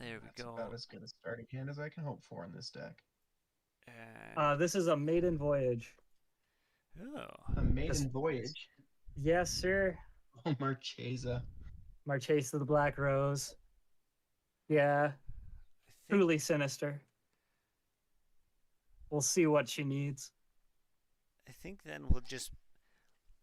There we That's go. about as good a starting hand as I can hope for in this deck. And This is a maiden voyage. A oh, This, maiden voyage. yes, sir. Oh, Marchesa. Marchese of the Black Rose. Yeah, I think truly sinister. We'll see what she needs. then we'll just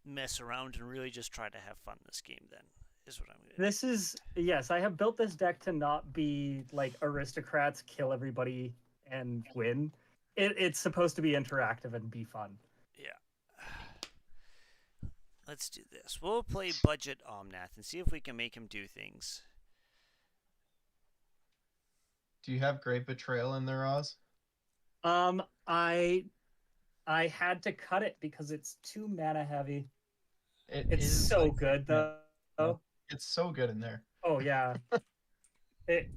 mess around and really just try to have fun this game. Then is what I'm gonna do. This is yes, I have built this deck to not be like aristocrats kill everybody and win. It's supposed to be interactive and be fun. Yeah. Let's do this. We'll play Budget Omnath and see if we can make him do things. Do you have Great Betrayal in there, Oz? Um, I I had to cut it because it's too mana heavy. It It's is so like good yeah, though. yeah. It's so good in there. Oh yeah. It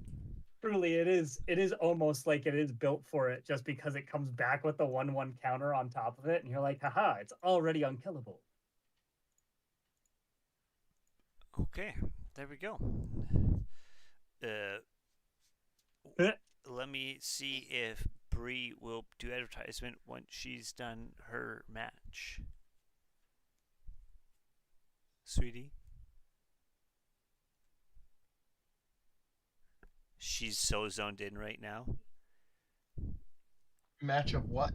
truly it is almost like it is built for it just because it comes back with the 1/1 counter on top of it and you're like, haha, it's already unkillable. Okay, there we go. Uh, let me see if Bree will do advertisement once she's done her match. Sweetie? She's so zoned in right now. Match of what?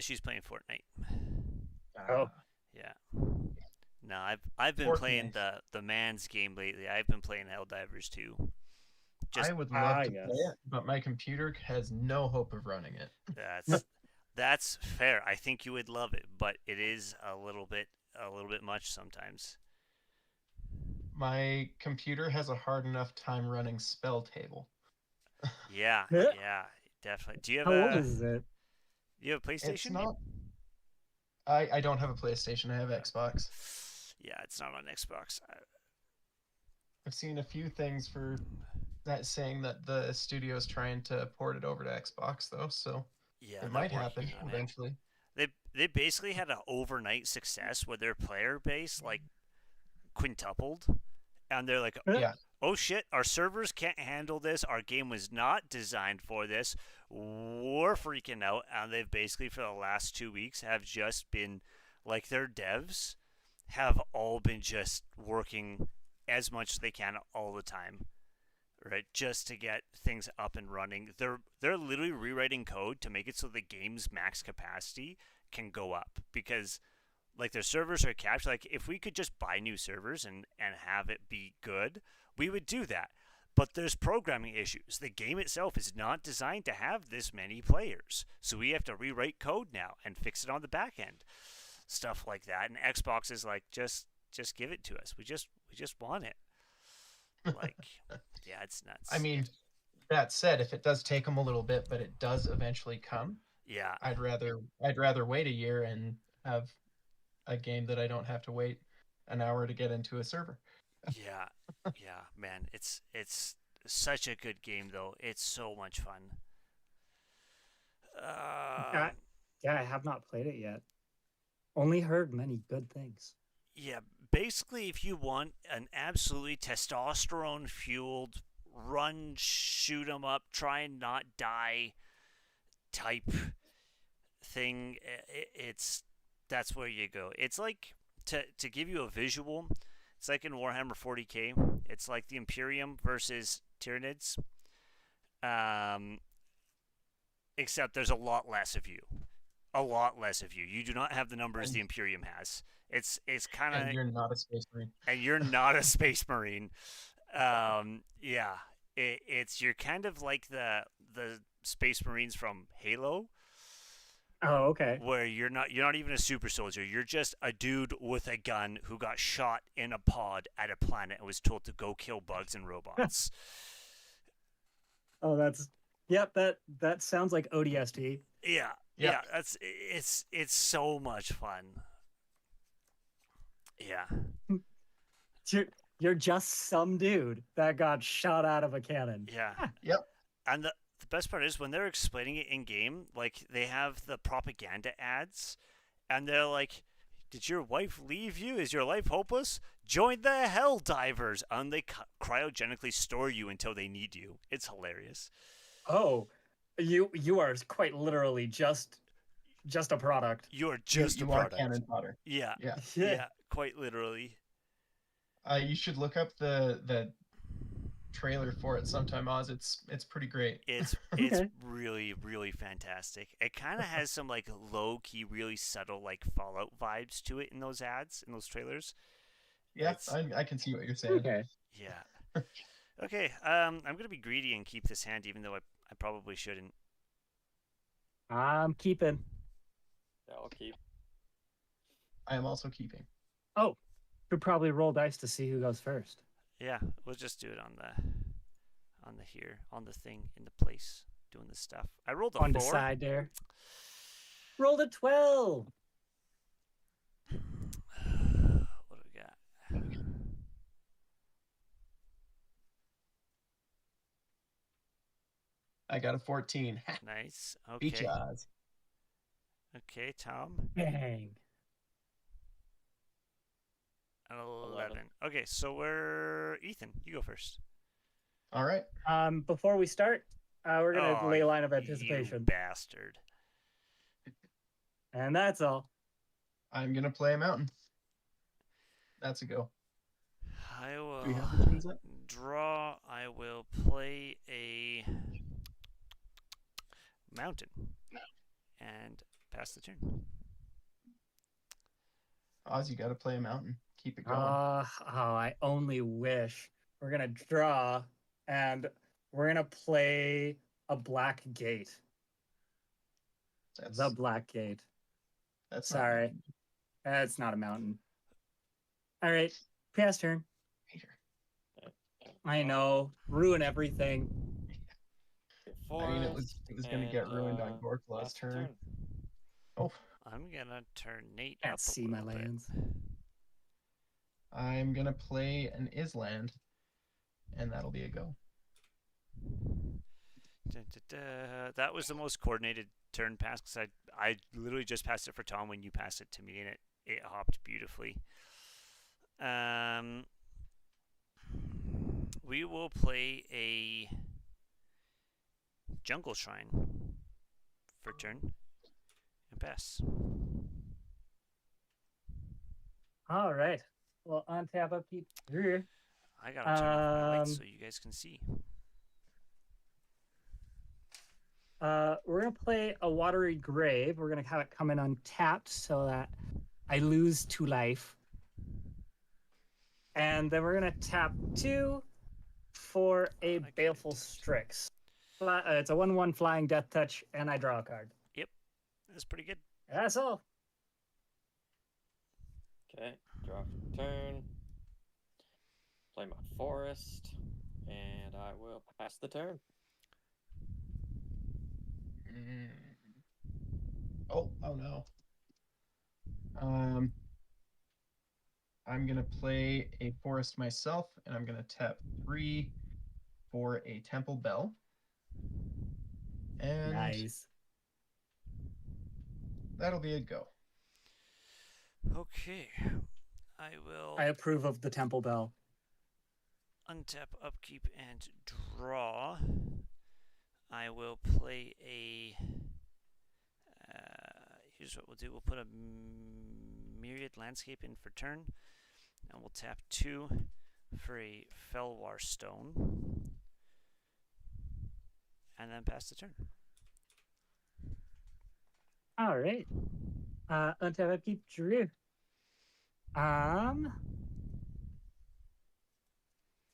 She's playing Fortnite. Oh. Yeah. No, I've been playing the man's game lately. I've been playing Helldivers too. I would love to play it, but my computer has no hope of running it. That's fair. I think you would love it, but it is a little bit much sometimes. My computer has a hard enough time running spelltable. Yeah, definitely. Do you have How old is it? You have a PlayStation? It's not. I don't have a PlayStation. I have Xbox. Yeah, it's not on Xbox. I've seen a few things for that saying that the studio's trying to port it over to Xbox though, so yeah, it might happen eventually. They basically had an overnight success where their player base like quintupled, and they're like, Yeah. oh shit, our servers can't handle this. Our game was not designed for this. We're freaking out, and they've basically for the last 2 weeks have just been like their devs have all been just working as much as they can all the time, right? Just to get things up and running. They're literally rewriting code to make it so the game's max capacity can go up because like their servers are capped. Like if we could just buy new servers and have it be good, we would do that. But there's programming issues. The game itself is not designed to have this many players. So we have to rewrite code now and fix it on the back end. Stuff like that. And Xbox is like, just give it to us. We just want it. Like, yeah, it's nuts. I mean, that said, if it does take them a little bit, but it does eventually come, yeah, I'd rather wait a year and have a game that I don't have to wait an hour to get into a server. yeah, yeah, man. It's such a good game though. It's so much fun. Yeah, I have not played it yet. Only heard many good things. Yeah, basically, if you want an absolutely testosterone fueled run, shoot 'em up, try and not die type thing, it's that's where you go. It's like to give you a visual. It's like in Warhammer 40k. It's like the Imperium versus Tyranids, um, except there's a lot less of you. A lot less of you. You do not have the numbers the Imperium has. It's kind of. And you're not a space marine. And you're not a space marine. Yeah, it's you're kind of like the space marines from Halo. Oh, okay. Where you're not even a super soldier. You're just a dude with a gun who got shot in a pod at a planet and was told to go kill bugs and robots. Oh, that sounds like ODST. Yeah, it's so much fun. Yeah. You're just some dude that got shot out of a cannon. Yeah. Yep. And the best part is when they're explaining it in game, like they have the propaganda ads, and they're like, "Did your wife leave you? Is your life hopeless? Join the Hell Divers, and they cryogenically store you until they need you. It's hilarious. Oh, you are quite literally just a product. You're You just a you are product. cannon fodder. Yeah, Yeah. yeah, quite literally. You should look up the trailer for it sometime, Oz. It's pretty great. It's Okay. really really fantastic. It kind of has some like low key, really subtle like Fallout vibes to it in those ads, in those trailers. Yeah, It's I can see what you're saying. Okay. yeah. Okay, I'm gonna be greedy and keep this hand, even though I probably shouldn't. I'm keeping. Yeah, I'll keep. I am also keeping. Oh, should probably roll dice to see who goes first. Yeah, we'll just do it on the here on the thing in the place doing the stuff. I rolled a On the 4. side there. Rolled a 12. What do we got? I got a 14. Nice. Beat Okay. ya, Oz. Okay, Tom. Bang. 11. Okay, so we're Ethan. You go first. All right. Before we start, we're gonna lay a line of You anticipation, bastard. and that's all. I'm gonna play a mountain. That's a go. I Do we have the will tunes up? draw. I will play a mountain and pass the turn. Oz, you gotta play a mountain. Keep it going. I only wish. We're gonna draw, and we're gonna play a black gate. That's The black gate. that's not a Sorry, mountain. it's not a mountain. All right, pass turn. Hater. I know, ruin everything. I mean, it was gonna get ruined on Gorklaw's turn. Oh, I'm gonna turn Nate Can't up see a my little bit. lands. I'm gonna play an Island, and that'll be a go. That was the most coordinated turn pass because I literally just passed it for Tom when you passed it to me, and it hopped beautifully. We will play a jungle shrine for turn and pass. All right. Well, on tap upkeep. Here. I gotta turn off my lights so you guys can see. We're gonna play a watery grave. We're gonna have it come in untapped so that I lose 2 life. And then we're gonna tap 2 for a I baleful couldn't. Strix. It's a 1/1 flying death touch, and I draw a card. That's pretty good. That's all. Okay, draw for turn. Play my forest, and I will pass the turn. Oh no. I'm gonna play a forest myself, and I'm gonna tap 3 for a temple bell. And Nice. that'll be a go. Okay. I will I approve of the temple bell. untap, upkeep, and draw. I will play a. Here's what we'll do. We'll put a myriad landscape in for turn, and we'll tap 2 for a Felwar stone, and then pass the turn. All right. Untap upkeep, Drew.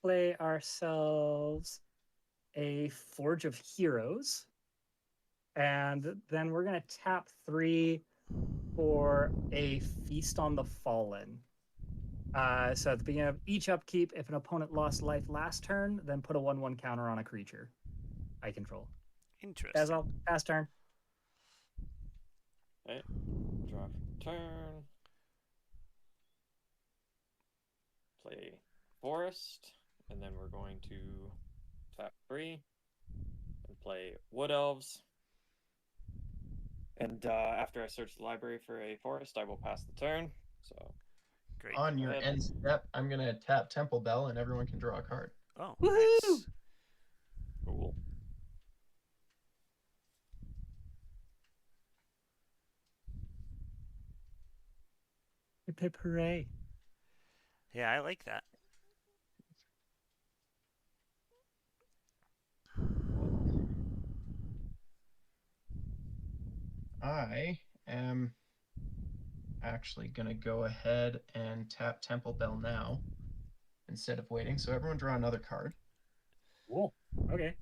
Play ourselves a Forge of Heroes. And then we're going to tap 3 for a Feast on the Fallen. So at the beginning of each upkeep, if an opponent lost life last turn, then put a 1/1 counter on a creature I control. Interesting. That's all. Pass turn. Okay, draw for turn. Play forest, and then we're going to tap 3 and play wood elves. And after I search the library for a forest, I will pass the turn. So Great. On your ahead. end step, I'm gonna tap Temple Bell, and everyone can draw a card. Oh, Woohoo! nice. Cool. Hip hip hooray. Yeah, I like that. I am actually gonna go ahead and tap Temple Bell now instead of waiting. So everyone draw another card. Cool. Okay.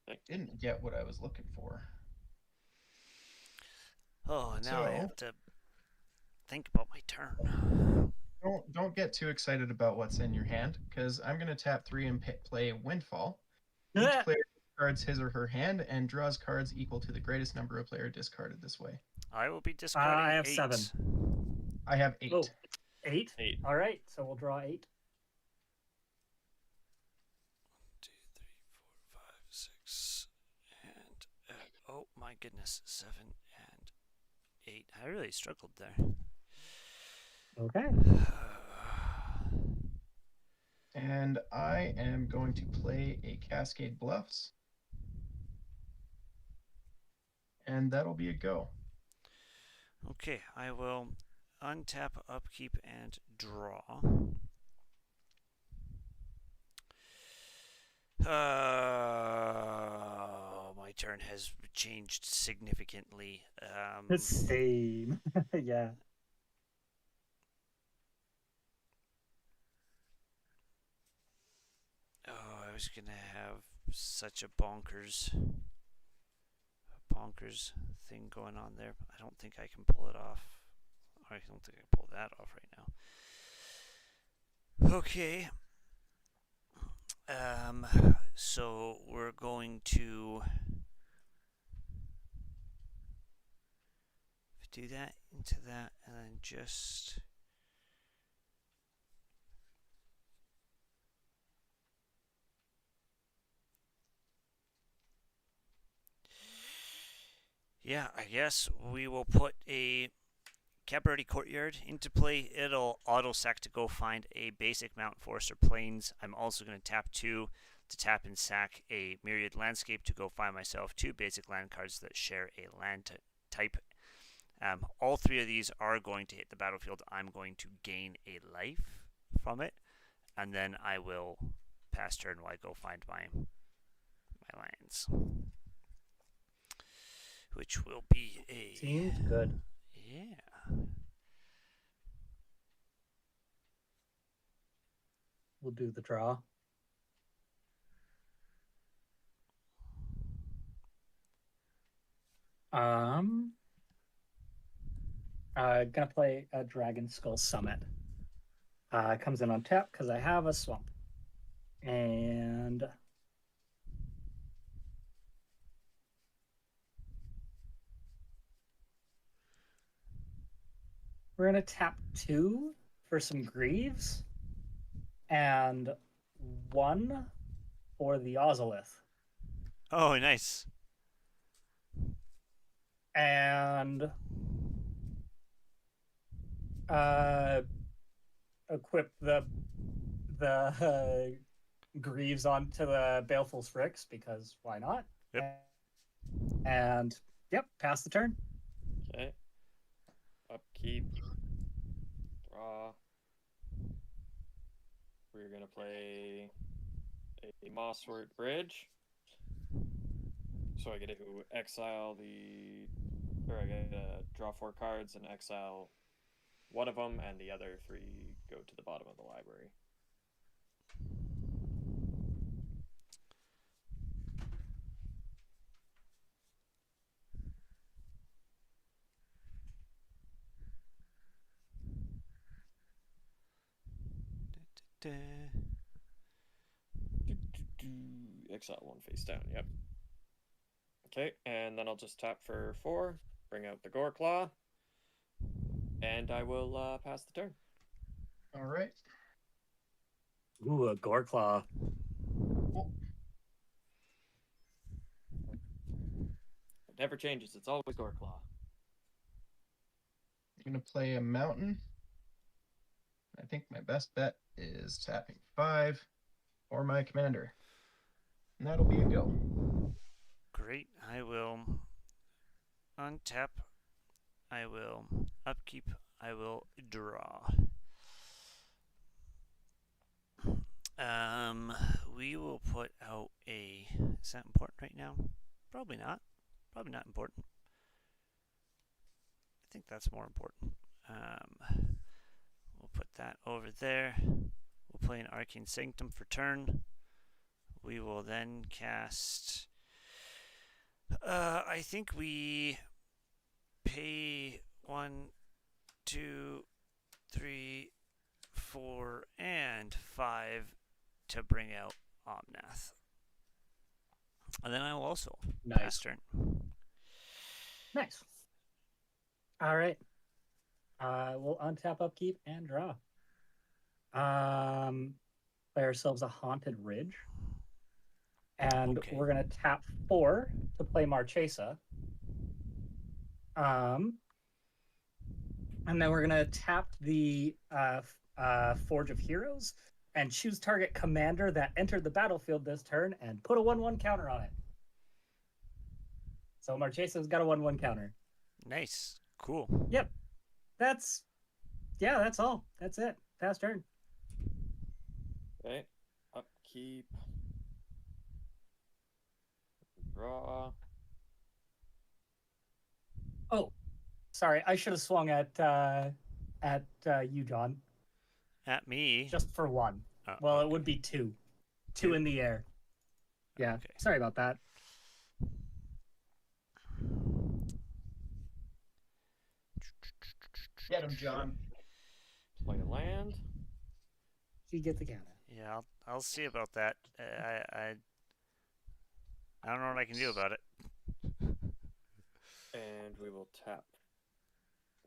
Okay. Didn't get what I was looking for. Oh, now I So- have to think about my turn. Don't get too excited about what's in your hand, because I'm gonna tap 3 and play Windfall. Each player discards his or her hand and draws cards equal to the greatest number of player discarded this way. I will be discarding I have 8. 7. I have 8. Oh, 8? 8. All right, so we'll draw 8. 2, 3, 4, 5, 6, and oh my goodness, 7 and 8. I really struggled there. Okay. And I am going to play a Cascade Bluffs. And that'll be a go. Okay, I will untap, upkeep, and draw. My turn has changed significantly. The same. Yeah. Oh, I was gonna have such a bonkers thing going on there. I don't think I can pull it off. I don't think I can pull that off right now. Okay. So we're going to do that into that, and then just yeah, I guess we will put a Cabaret Courtyard into play. It'll auto sack to go find a basic Mountain Forest or Plains. I'm also going to tap 2 to tap and sack a Myriad Landscape to go find myself 2 basic land cards that share a land type. All 3 of these are going to hit the battlefield. I'm going to gain a life from it, and then I will pass turn while I go find my lands, which will be a Seems good. yeah. We'll do the draw. Gonna play a Dragon Skull Summit. Comes in on tap because I have a swamp. And we're gonna tap 2 for some Greaves and 1 for the Ozolith. Oh, nice. And equip the Greaves onto the Baleful Strix because why not? Yep. And yep, pass the turn. Okay. Upkeep. Draw. We're gonna play a Mosswort Bridge. So I get to exile or I get to draw 4 cards and exile one of them, and the other 3 go to the bottom of the library. Exile 1 face down, yep. Okay, and then I'll just tap for 4, bring out the Gore Claw, and I will pass the turn. All right. Ooh, a Goreclaw. It never changes, it's always Gore Claw. I'm going to play a mountain I think my best bet is tapping 5 for my commander. And that'll be a go. Great. I will untap. I will upkeep. I will draw. We will put out a. Is that important right now? Probably not. Probably not important. I think that's more important. We'll put that over there. We'll play an Arcane Sanctum for turn. We will then cast. I think we pay 1, 2, 3, 4, and 5 to bring out Omnath. And then I will also pass turn. Nice. All right. We'll untap, upkeep, and draw. Play ourselves a Haunted Ridge. And we're going to tap 4 to play Marchesa. And then we're going to tap the Forge of Heroes and choose target commander that entered the battlefield this turn and put a 1/1 counter on it. So Marchesa's got a 1/1 counter. Nice. Cool. Yep. That's all. That's it. Pass turn. Okay. Upkeep. Draw. Oh, sorry. I should have swung at you, John. At me. Just for 1. Well, it would be 2. 2 in the air. Yeah. Okay. Sorry about that. Get him, John. Play a land. You get the counter. Yeah, I'll see about that. I don't know what I can do about it. And we will tap.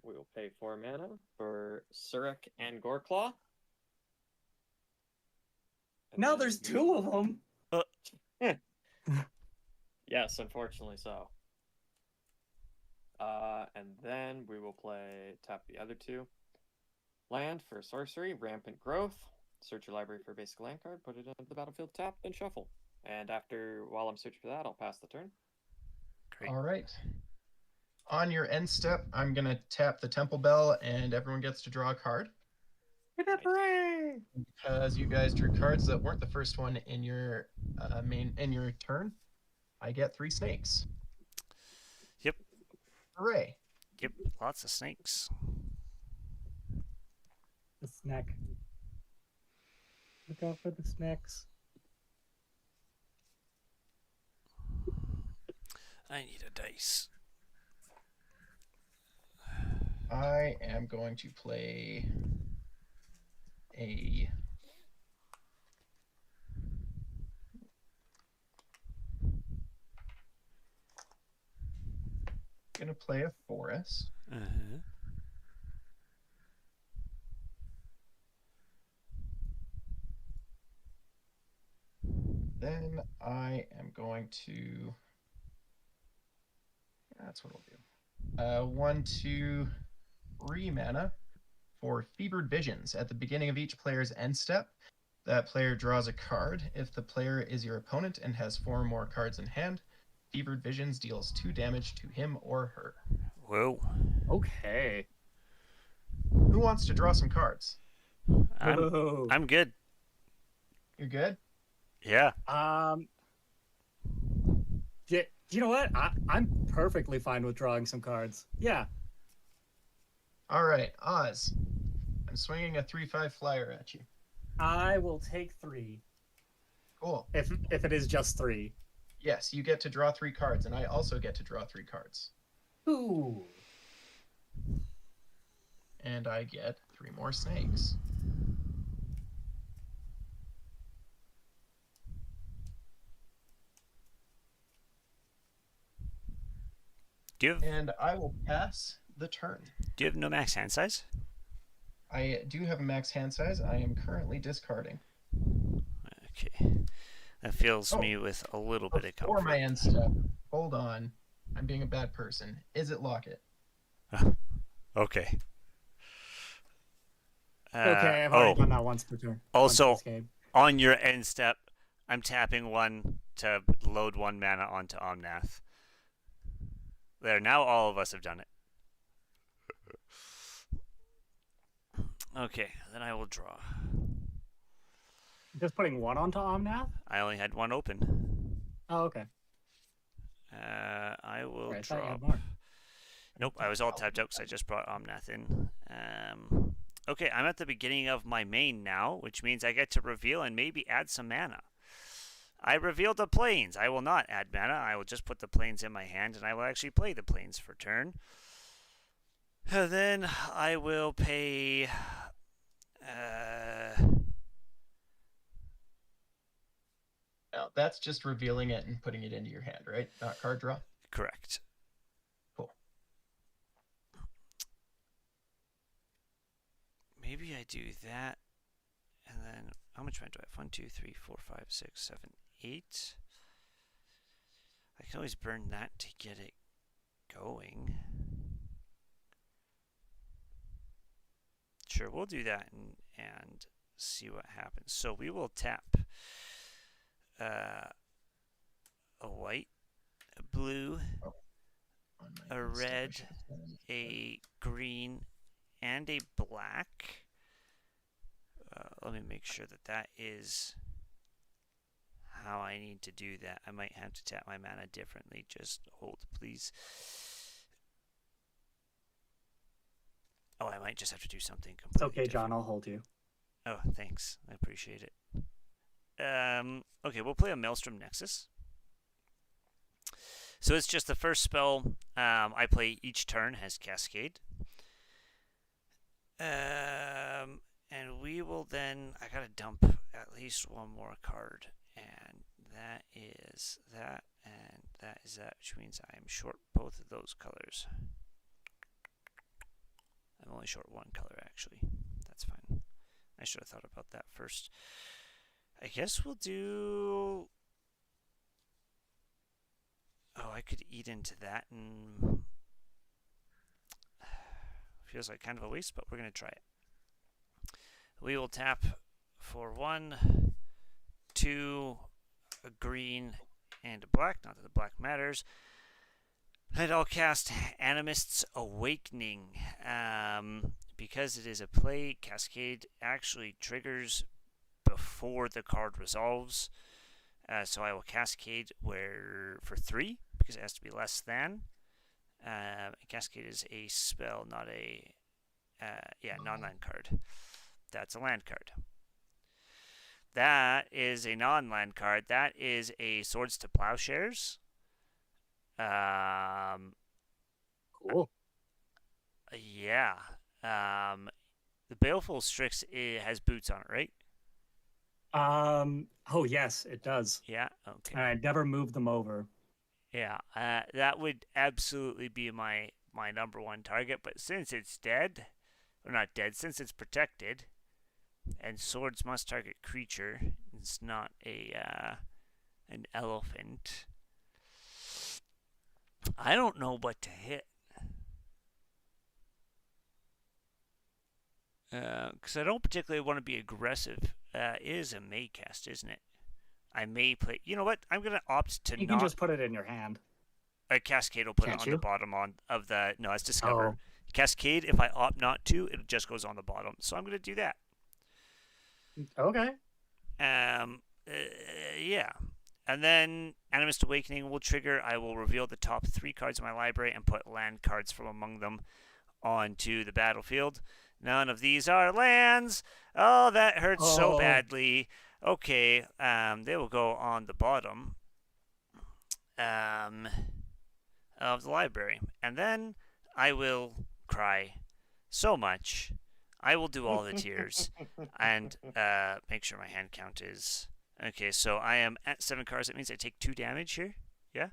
We will pay 4 mana for Surek and Goreclaw. Now there's 2 of them. Yes, unfortunately so. And then we will tap the other 2. Land for sorcery, Rampant Growth. Search your library for a basic land card, put it into the battlefield, tap, then shuffle. And while I'm searching for that, I'll pass the turn. Great. All right. On your end step, I'm going to tap the Temple Bell, and everyone gets to draw a card. Hooray! Because you guys drew cards that weren't the first one in your turn, I get 3 snakes. Yep. Hooray! Yep. Lots of snakes. The snack. Look out for the snacks. I need a dice. I am going to play a forest. Uh-huh. Then I am going to. That's what I'll do. 1, 2, 3 mana for Fevered Visions. At the beginning of each player's end step, that player draws a card. If the player is your opponent and has 4 or more cards in hand, Fevered Visions deals 2 damage to him or her. Whoa. Okay. Who wants to draw some cards? I'm good. You're good? Yeah. You know what? I'm perfectly fine with drawing some cards. Yeah. All right, Oz. I'm swinging a 3/5 flyer at you. I will take 3. Cool. If it is just 3. Yes, you get to draw 3 cards, and I also get to draw 3 cards. Ooh. And I get 3 more snakes. And I will pass the turn. Do you have no max hand size? I do have a max hand size. I am currently discarding. Okay. That fills me with a little bit of comfort. Before my end step, hold on. I'm being a bad person. Is it Locket? Okay. Okay, I've already done that once per turn. Also, once this game. on your end step, I'm tapping 1 to load 1 mana onto Omnath. There, now all of us have done it. Okay, then I will draw. Just putting 1 onto Omnath? I only had 1 open. Oh, okay. I will Sorry, I thought you had drop. more. Nope, I was all tapped out because I just brought Omnath in. Okay, I'm at the beginning of my main now, which means I get to reveal and maybe add some mana. I revealed the planes. I will not add mana. I will just put the planes in my hand, and I will actually play the planes for turn. And then I will pay... Now, that's just revealing it and putting it into your hand, right? Not card draw? Correct. Cool. Maybe I do that, and then how much mana do I have? 1, 2, 3, 4, 5, 6, 7, 8. I can always burn that to get it going. Sure, we'll do that and see what happens. So we will tap a white, a blue, a red, a green, and a black. Let me make sure that that is how I need to do that. I might have to tap my mana differently. Just hold, please. Oh, I might just have to do something It's completely okay, John. different. I'll hold you. Oh, thanks. I appreciate it. Okay, we'll play a Maelstrom Nexus. So it's just the first spell I play each turn has Cascade. And we will then... I gotta dump at least 1 more card. And that is that, and that is that, which means I'm short both of those colors. I'm only short 1 color, actually. That's fine. I should have thought about that first. I guess we'll do... Oh, I could eat into that and... Feels like kind of a waste, but we're going to try it. We will tap for 1, 2, a green, and a black. Not that the black matters. And I'll cast Animist's Awakening. Because it is a play, Cascade actually triggers before the card resolves. So I will Cascade for 3, because it has to be less than. Cascade is a spell, not a... non-land card. That's a land card. That is a non-land card. That is a Swords to Plowshares. Cool. Yeah. The Baleful Strix has boots on it, right? Oh yes, it does. Yeah. Okay. I never moved them over. Yeah. That would absolutely be my number 1 target. But since it's dead, or not dead, since it's protected, and swords must target creature, it's not an elephant. I don't know what to hit. Because I don't particularly want to be aggressive. It is a May cast, isn't it? I may play... You know what? I'm going to opt to You not... can just put it in your hand. A Cascade will put Can't it on you? the bottom of the... No, it's Discover. Oh. Cascade, if I opt not to, it just goes on the bottom. So I'm going to do that. Okay. Yeah. And then Animist Awakening will trigger. I will reveal the top 3 cards of my library and put land cards from among them onto the battlefield. None of these are lands. Oh, that hurts so badly. Okay, they will go on the bottom of the library. And then I will cry so much. I will do all the tears and make sure my hand count is... Okay, so I am at 7 cards. That means I take 2 damage here. Yeah?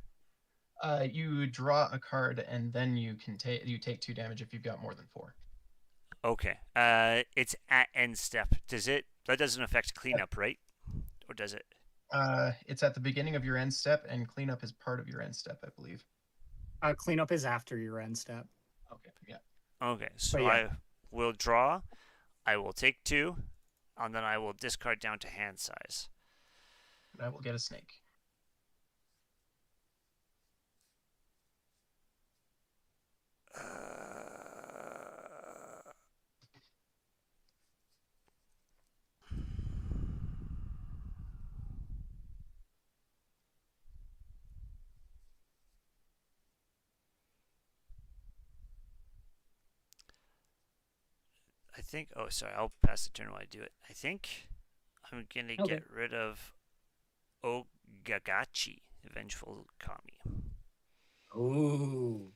You draw a card and then you take 2 damage if you've got more than 4. Okay. It's at end step. That doesn't affect cleanup, right? Or does it? It's at the beginning of your end step, and cleanup is part of your end step, I believe. Cleanup is after your end step. Okay, yeah. Okay, so yeah. I will draw. I will take 2, and then I will discard down to hand size. And I will get a snake. I think. Oh, sorry. I'll pass the turn while I do it. I think I'm gonna Okay. get rid of Ogagachi, the Vengeful Kami. Ooh.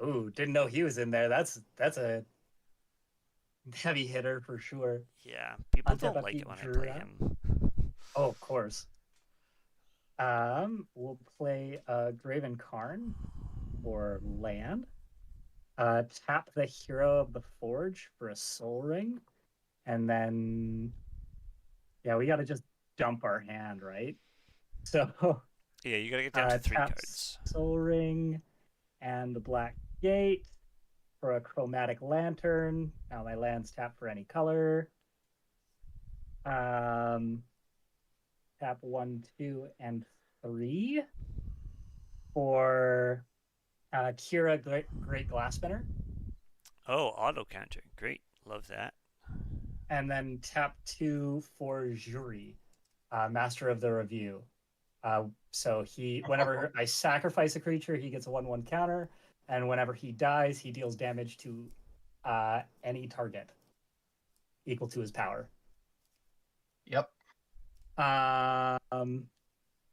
Ooh, didn't know he was in there. That's a heavy hitter for sure. Yeah, people Untap don't like upkeep it when I play Jura. him. Oh, of course. We'll play Graven Karn for land. Tap the Hero of the Forge for a Soul Ring, and then yeah, we got to just dump our hand, right? So Yeah, you gotta get down to 3 tap cards. Soul Ring and the Black Gate for a Chromatic Lantern. Now my land's tapped for any color. Tap 1, 2, and 3 for Kira Great Glassspinner. Oh, auto counter. Great. Love that. And then tap 2 for Jury, Master of the Review. So whenever I sacrifice a creature, he gets a 1/1 counter, and whenever he dies, he deals damage to any target equal to his power. Yep. Um.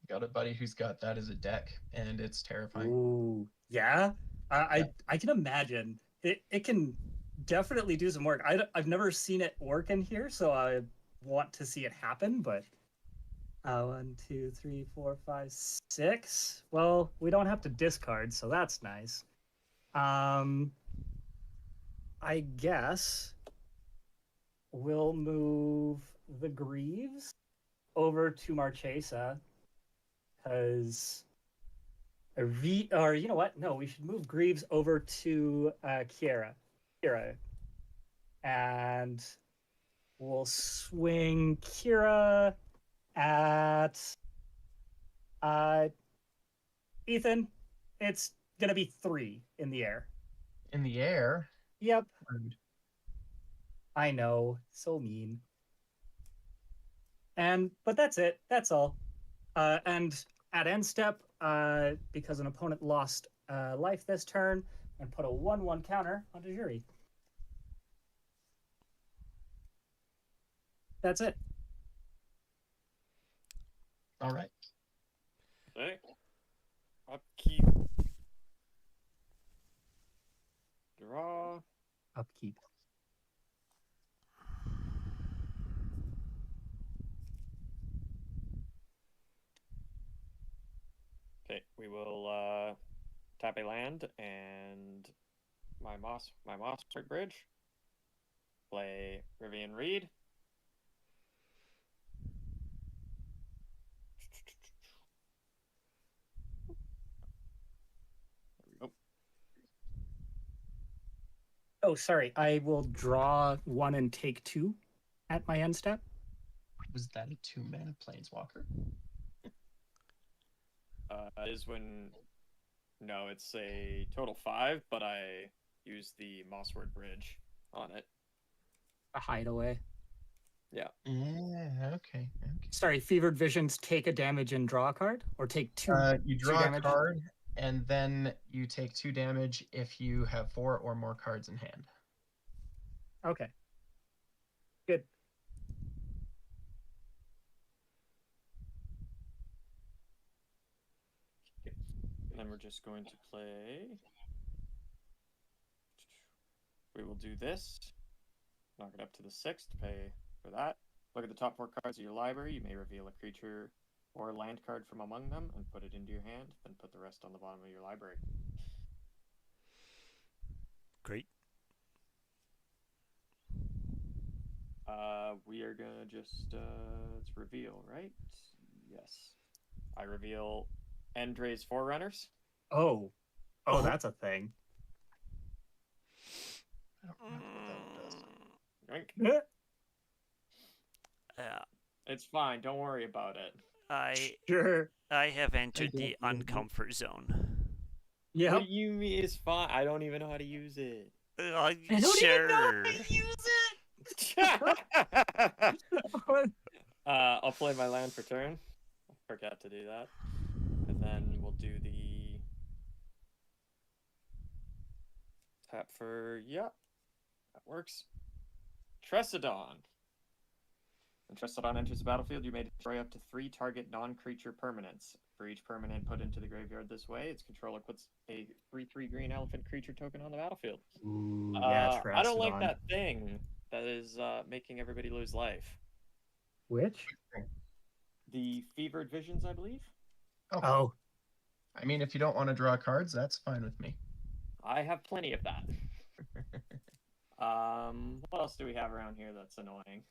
Got a buddy who's got that as a deck, and it's terrifying. Ooh, yeah. I can imagine it can definitely do some work. I've never seen it work in here, so I want to see it happen. But 1, 2, 3, 4, 5, 6. Well, we don't have to discard, so that's nice. I guess we'll move the Greaves over to Marchesa because or you know what? No, we should move Greaves over to Kira, and we'll swing Kira at Ethan. It's gonna be 3 in the air. In the air. Yep, Rude. I know, so mean. But that's it. That's all. And at end step, because an opponent lost life this turn, and put a 1/1 counter onto Jury. That's it. All right. Okay. Upkeep. Draw. Upkeep. Okay, we will tap a land and my moss bridge. Play Rivian Reed. There we go. Oh, sorry. I will draw 1 and take 2 at my end step. Was that a 2-mana planeswalker? Is when no, it's a total 5, but I use the Mossword Bridge on it. A hideaway. Yeah. Okay. Sorry, Fevered Visions take a damage and draw a card, or take 2. You draw a damage? card, and then you take 2 damage if you have 4 or more cards in hand. Okay. Good. And then we're just going to play. We will do this. Knock it up to the 6 to pay for that. Look at the top 4 cards of your library. You may reveal a creature or land card from among them and put it into your hand. Then put the rest on the bottom of your library. Great. We are gonna just it's reveal, right? Yes. I reveal Endre's Forerunners. Oh, that's a thing. I don't remember what that does. Drink. Uh, It's fine. Don't worry about it. I Sure. I have entered the don't believe you. uncomfort zone. Yep. What you mean is fine. I don't even know how to use it. I don't Sure. even know how to use uh, it. I'll play my land for turn. I forgot to do that. And then we'll do the tap for, yep, that works. Tresodon. When Tresodon enters the battlefield, you may destroy up to 3 target non-creature permanents. For each permanent put into the graveyard this way, its controller puts a 3/3 green elephant creature token on the battlefield. Ooh, yeah, I don't like Trastodon. that thing that is making everybody lose life. Which? The Fevered Visions, I believe. Oh, I mean, if you don't want to draw cards, that's fine with me. I have plenty of that. What else do we have around here that's annoying?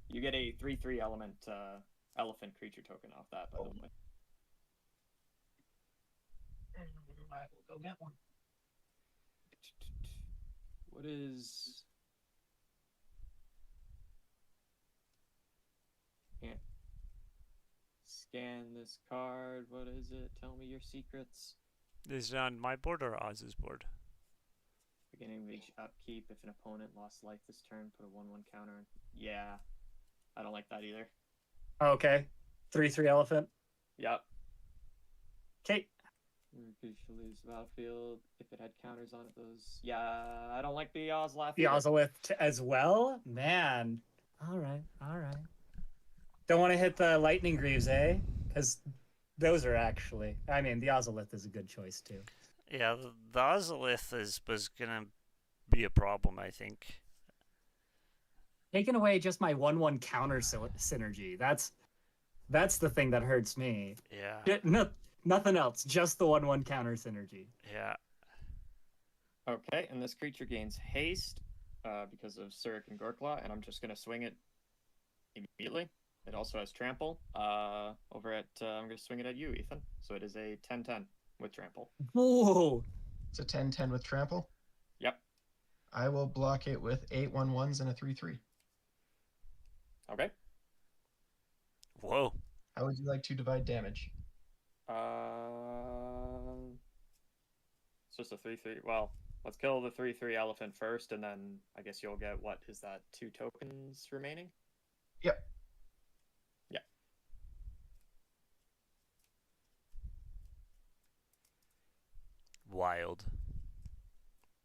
You get a 3/3 element elephant creature token off that, by the way. I will go get one. What is? Can't scan this card. What is it? Tell me your secrets. Is it on my board or Oz's board? Beginning of each upkeep. If an opponent lost life this turn, put a 1/1 counter on. Yeah, I don't like that either. Okay. 3/3 elephant. Yep. Okay. Creature leaves the battlefield. If it had counters on it, those. Yeah, I don't like the Ozlath. The either. Ozolith as well? Man. All right. All right. Don't want to hit the lightning greaves, eh? Because those are actually. I mean, the Ozolith is a good choice too. Yeah, the Ozolith was gonna be a problem, I think. Taking away just my 1/1 counter synergy. That's the thing that hurts me. Yeah. Nothing else. Just the 1/1 counter synergy. Yeah. Okay, and this creature gains haste because of Surik and Gorkla, and I'm just going to swing it immediately. It also has trample. I'm going to swing it at you, Ethan. So it is a 10/10 with trample. Whoa. It's a 10/10 with trample. Yep. I will block it with 8 1/1s and a 3/3. Okay. Whoa. How would you like to divide damage? It's just a 3/3. Well, let's kill the 3/3 elephant first, and then I guess you'll get, what is that, 2 tokens remaining? Yep. Yeah. Wild.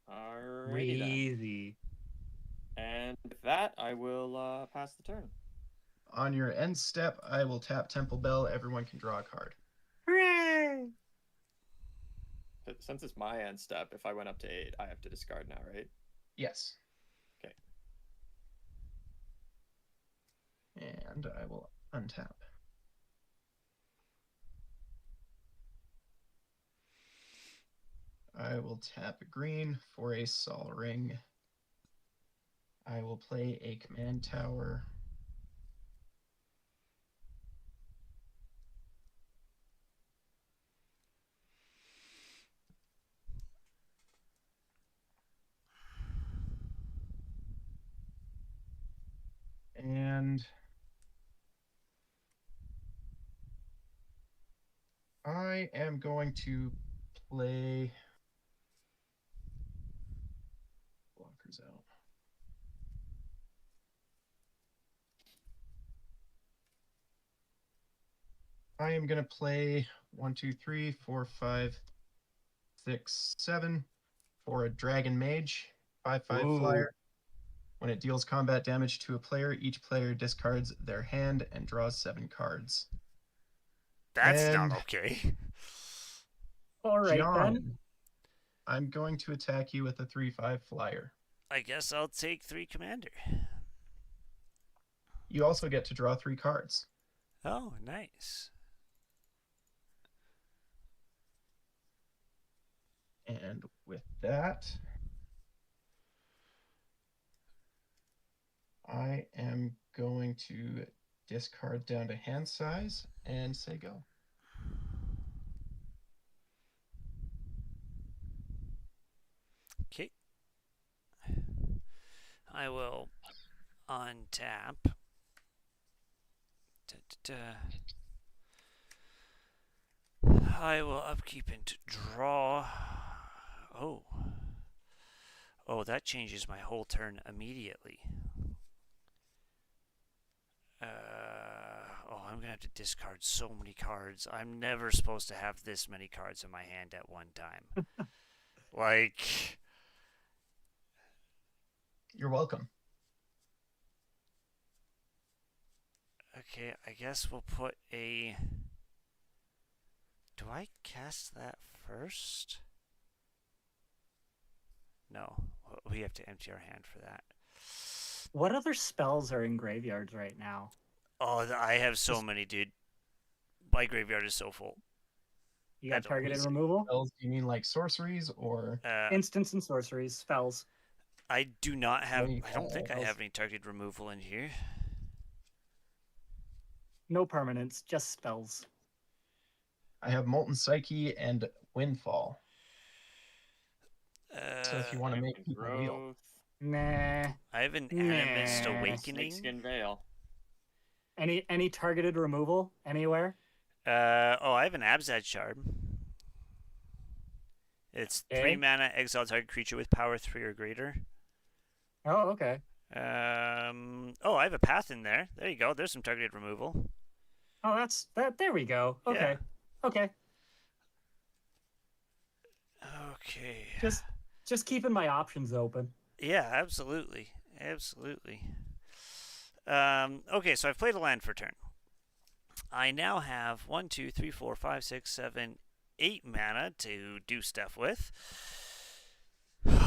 Alrighty then. Crazy. And with that, I will pass the turn. On your end step, I will tap Temple Bell. Everyone can draw a card. Hooray! Since it's my end step, if I went up to 8, I have to discard now, right? Yes. Okay. And I will untap. I will tap green for a Sol Ring. I will play a command tower. And I am going to play blockers out. I am going to play 1, 2, 3, 4, 5, 6, 7 for a Dragon Mage, 5/5 Ooh. flyer. When it deals combat damage to a player, each player discards their hand and draws 7 cards. That's And not okay. All right John, then. I'm going to attack you with a 3/5 flyer. I guess I'll take 3 commander. You also get to draw 3 cards. Oh, nice. And with that, I am going to discard down to hand size and say go. Okay. I will untap. I will upkeep and draw. Oh. Oh, that changes my whole turn immediately. Oh, I'm gonna have to discard so many cards. I'm never supposed to have this many cards in my hand at one time. Like, You're welcome. okay, I guess we'll put a. Do I cast that first? No, we have to empty our hand for that. What other spells are in graveyards right now? Oh, I have so many, dude. My graveyard is so full. You got At targeted least removal? Spells, do you mean like sorceries or Instants and sorceries, spells. I do not have. Wait, I don't think I else? have any targeted removal in here. No permanents, just spells. I have Molten Psyche and Windfall. So if you want to make Rampant people wheel, growth. Nah. I have an Nah. Animist Awakening. Snakeskin Veil. Any targeted removal anywhere? Oh, I have an Abzad Shard. It's 3 Okay. mana, exile target creature with power 3 or greater. Oh, okay. Oh, I have a path in there. There you go. There's some targeted removal. Oh, that's that. There we go. Okay. Okay. Okay. Just keeping my options open. Yeah, absolutely. Absolutely. Okay, so I've played a land for turn. I now have 1, 2, 3, 4, 5, 6, 7, 8 mana to do stuff with. I'm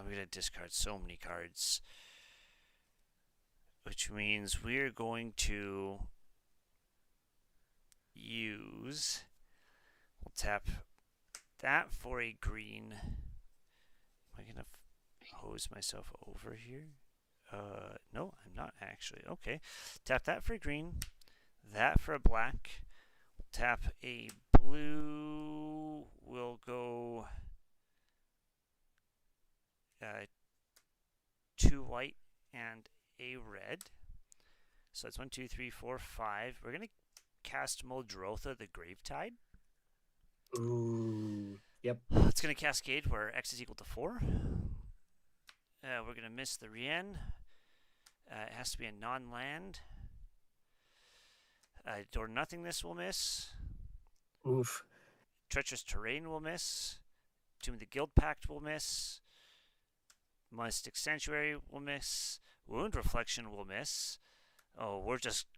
going to discard so many cards. Which means we're going to use. We'll tap that for a green. Am I going to hose myself over here? No, I'm not actually. Okay. Tap that for a green. That for a black. Tap a blue. We'll go 2 white and a red. So that's 1, 2, 3, 4, 5. We're going to cast Muldrotha the Gravetide. Ooh. Yep. It's going to cascade where X is equal to 4. We're going to miss the Rien. It has to be a non-land. Or Nothingness will miss. Oof. Treacherous Terrain will miss. Tomb of the Guild Pact will miss. Monastic Sanctuary will miss. Wound Reflection will miss. Oh,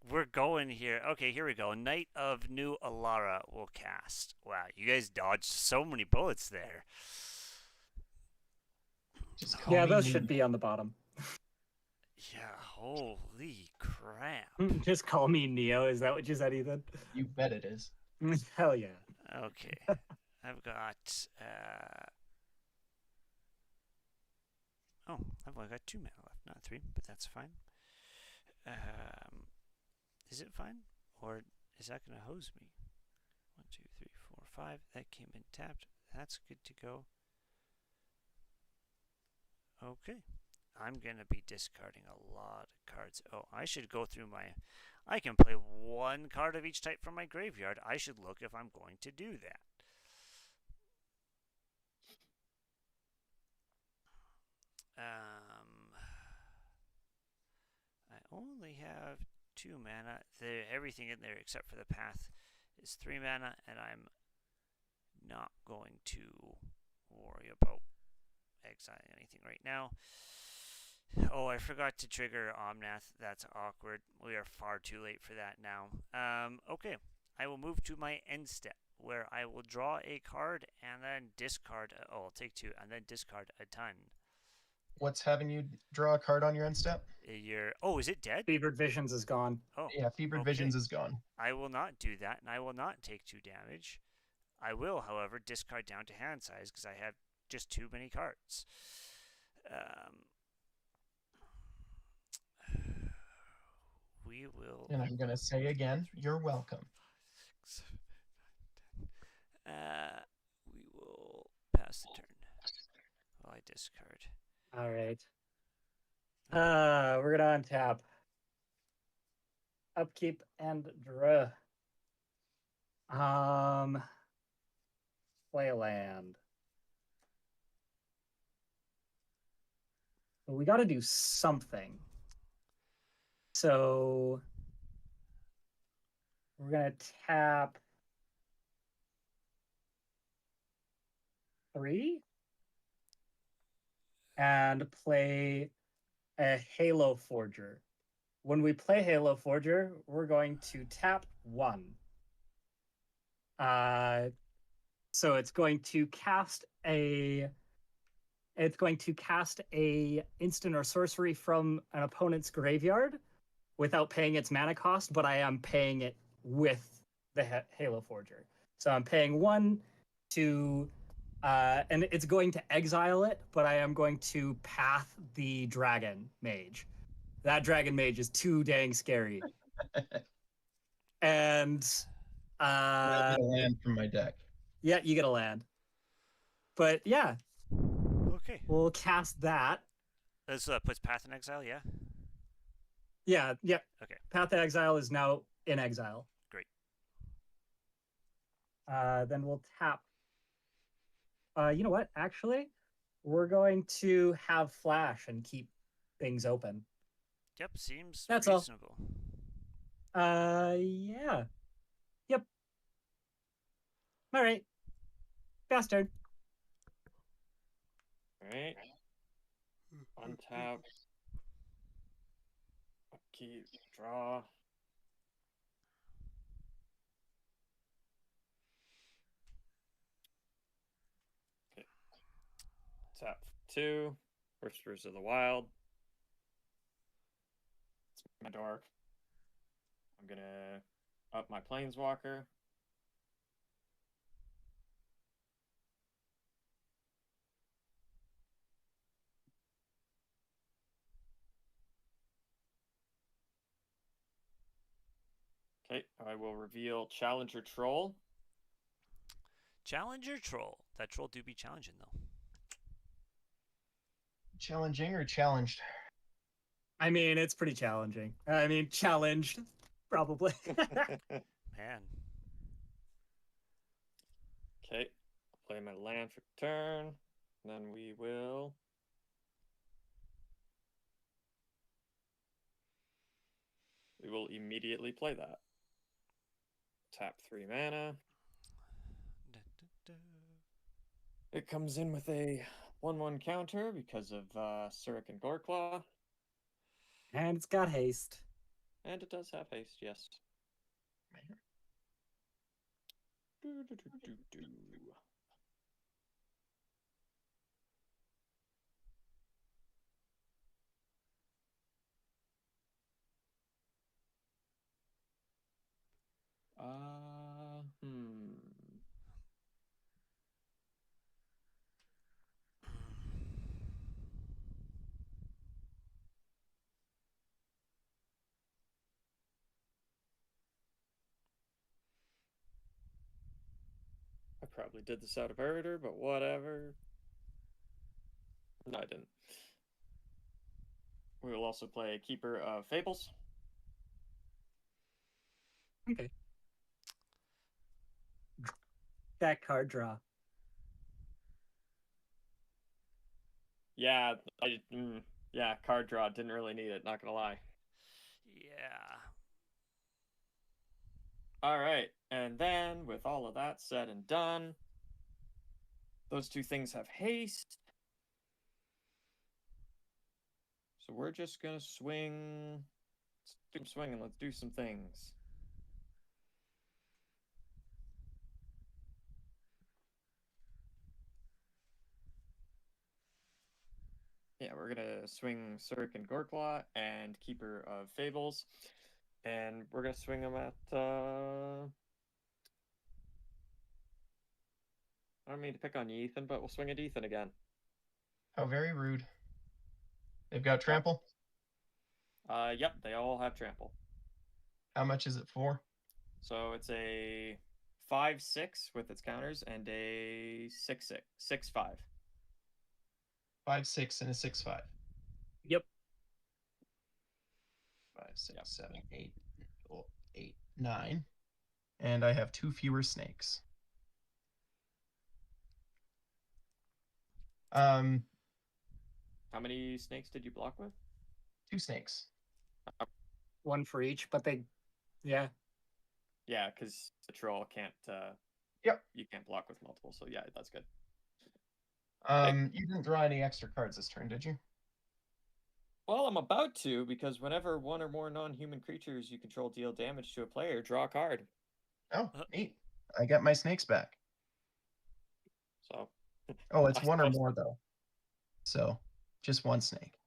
we're going here. Okay, here we go. Knight of New Alara will cast. Wow, you guys dodged so many bullets there. just call Yeah, me those Neo. should be on the bottom. Yeah, holy crap. Just call me Neo. Is that what you said, Ethan? You bet it is. Hell yeah. Okay, I've got. Oh, I've only got 2 mana left, not 3, but that's fine. Is it fine, or is that gonna hose me? 1, 2, 3, 4, 5. That came in tapped. That's good to go. Okay, I'm gonna be discarding a lot of cards. Oh, I should go through my. I can play 1 card of each type from my graveyard. I should look if I'm going to do that. I only have 2 mana. Everything in there except for the path is 3 mana, and I'm not going to worry about exiling anything right now. Oh, I forgot to trigger Omnath. That's awkward. We are far too late for that now. Okay, I will move to my end step, where I will draw a card and then discard. Oh, I'll take 2 and then discard a ton. What's having you draw a card on your end step? Oh, is it dead? Fevered Visions is gone. Oh, Yeah, Fevered okay. Visions is gone. I will not do that, and I will not take 2 damage. I will, however, discard down to hand size because I have just too many cards. We will. And I'm going to say again, you're welcome. We will pass the turn. While I discard. All right. We're gonna untap. Upkeep and draw. Play a land. Well, we got to do something. So we're gonna tap 3 and play a Halo Forger. When we play Halo Forger, we're going to tap 1. So it's going to cast a instant or sorcery from an opponent's graveyard without paying its mana cost, but I am paying it with the Halo Forger. So I'm paying 1 to and it's going to exile it, but I am going to path the Dragon Mage. That Dragon Mage is too dang scary. And I get a land from my deck. yeah, you get a land. But yeah, Okay. we'll cast that. This puts Path in Exile, yeah? Yeah. Okay. Path to Exile is now in exile. Great. Then we'll tap. You know what? Actually, we're going to have Flash and keep things open. Yep, seems That's all. reasonable. Yeah. Yep. All right. Bastard. Alright. Untap. Upkeep. Draw. Okay. Tap 2. Whispers of the Wild. It's my dark. I'm gonna up my Planeswalker. Okay, I will reveal Challenger Troll. Challenger Troll. That troll do be challenging, though. Challenging or challenged? I mean, it's pretty challenging. I mean, challenged, probably. Man. Okay, play my land for turn. Then we will immediately play that. Tap 3 mana. It comes in with a 1/1 counter because of Surik and Goreclaw. And it's got haste. And it does have haste, yes. Do, do, do, do, do. Hmm. I probably did this out of order, but whatever. No, I didn't. We will also play Keeper of Fables. Okay. That card draw. Yeah, yeah, card draw. Didn't really need it, not gonna lie. Yeah. All right, and then with all of that said and done, those two things have haste. So we're just gonna swing. Let's do some swinging. Let's do some things. Yeah, we're gonna swing Surik and Gorklaw and Keeper of Fables, and we're gonna swing them at. I don't mean to pick on you, Ethan, but we'll swing at Ethan again. How very rude. They've got trample. Yep, they all have trample. How much is it for? So it's a 5/6 with its counters and a 6/6, 6/5. 5/6 and a 6/5. Yep. 5, 6, Yep. 7, 8, 8, 9. And I have 2 fewer snakes. Um, How many snakes did you block with? 2 snakes. One for each, but they, yeah. Yeah, because the troll can't. Yep. You can't block with multiple, so yeah, that's good. You didn't draw any extra cards this turn, did you? Well, I'm about to, because whenever one or more non-human creatures you control deal damage to a player, draw a card. Oh, neat. I got my snakes back. So. Oh, it's I one or suppose- more, though. So, just one snake.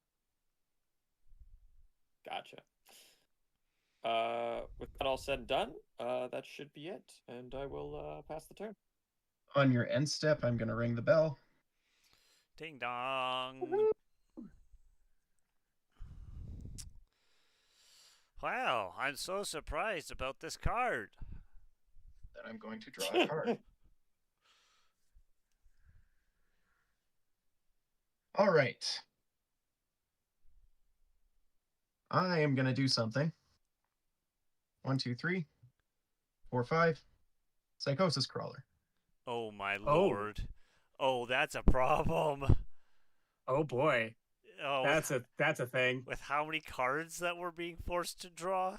Gotcha. With that all said and done, that should be it, and I will pass the turn. On your end step, I'm going to ring the bell. Ding dong. Wow, I'm so surprised about this card. Then I'm going to draw a card. All right. I am going to do something. 1, 2, 3, 4, 5. Psychosis Crawler. Oh my Oh. lord. Oh, that's a problem. Oh boy, Oh, that's a thing. with how many cards that we're being forced to draw?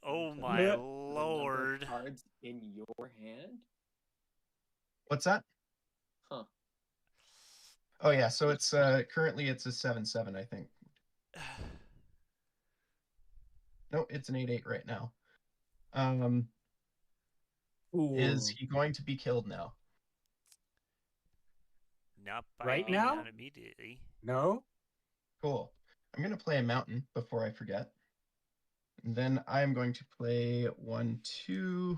Oh The- my the The number of lord. cards in your hand? What's that? Huh. Oh yeah, so it's currently it's a 7/7, I think. No, it's an 8/8 right now. Is Ooh. he going to be killed now? Not by Right me, now? not immediately. No? Cool. I'm going to play a mountain before I forget. And then I'm going to play 1, 2.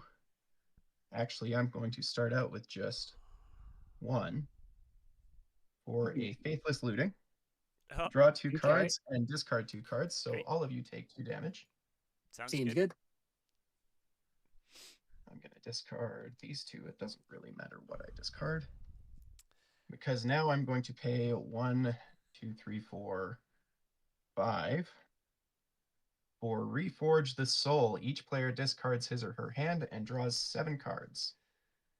Actually, I'm going to start out with just 1 for a Faithless Looting. Oh, Draw 2 Okay. cards and discard 2 cards, so Great. all of you take 2 damage. sounds Seems good. good. I'm going to discard these 2. It doesn't really matter what I discard. Because now I'm going to pay 1, 2, 3, 4, 5 for Reforge the Soul. Each player discards his or her hand and draws 7 cards.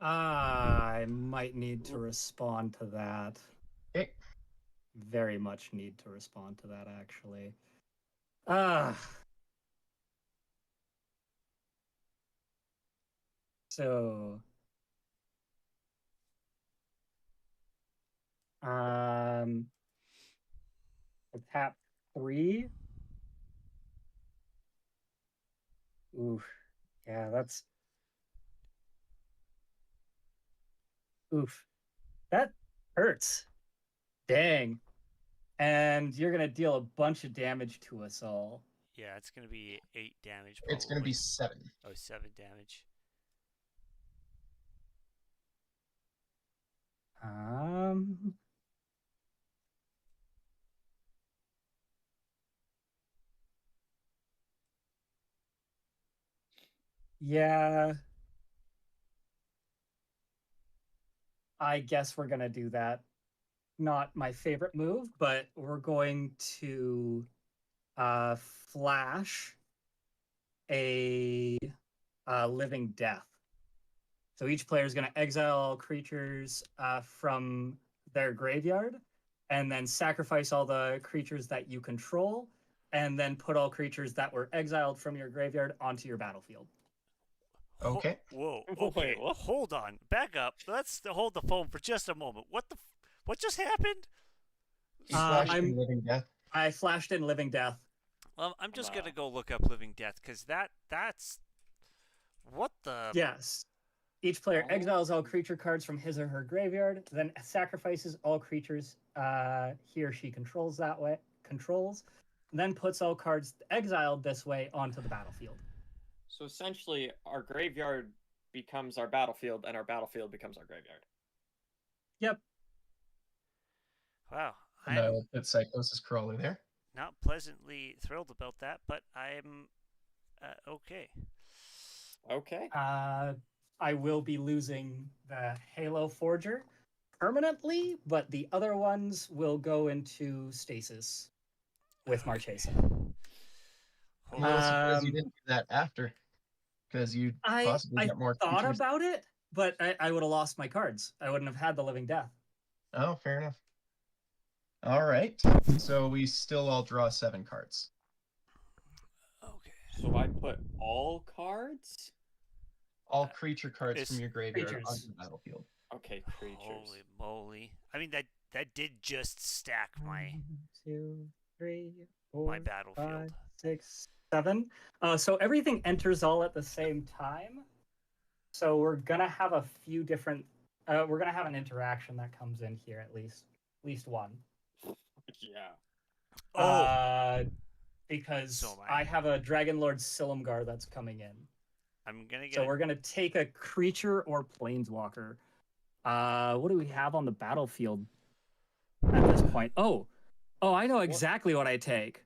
I might need to respond to that. Okay. Very much need to respond to that, actually. Ah. So. I tap 3. Oof. Yeah, that's. Oof. That hurts. Dang. And you're going to deal a bunch of damage to us all. Yeah, it's gonna be 8 damage probably. It's going to be 7. Oh, 7 damage. Um. Yeah. I guess we're going to do that. Not my favorite move, but we're going to flash a living death. So each player is going to exile all creatures from their graveyard and then sacrifice all the creatures that you control and then put all creatures that were exiled from your graveyard onto your battlefield. Okay. Whoa. Wait, Okay. what? Hold on. Back up. Let's hold the phone for just a moment. What just happened? He flashed I'm- in Living Death. I flashed in living death. I'm just Wow. gonna go look up Living Death because that's what the. Yes. Each player exiles all creature cards from his or her graveyard, then sacrifices all creatures he or she controls, then puts all cards exiled this way onto the battlefield. So essentially, our graveyard becomes our battlefield, and our battlefield becomes our graveyard. Yep. Wow. And I I'm will put Psychosis Crawler there. not pleasantly thrilled about that, but I'm okay. Okay. I will be losing the Halo Forger, permanently, but the other ones will go into stasis with Marchesa. I'm a little surprised you Um, didn't do that after, because you I possibly I get more thought creatures. about it, but I would have lost my cards. I wouldn't have had the Living Death. Oh, fair enough. All right. So we still all draw 7 cards. Okay. So I put all cards? All creature cards It's from your graveyard creatures. onto the battlefield. Okay, creatures. Holy moly! I mean that did just stack my 1, 2, 3, my 4, battlefield. 5, 6, 7. So everything enters all at the same time. So we're gonna have a few different. We're gonna have an interaction that comes in here at least one. Yeah. Oh, Because So am I I. have a Dragon Lord Silumgar that's coming in. I'm gonna get. So we're gonna take a creature or planeswalker. What do we have on the battlefield at this point? Oh, I know exactly what I take.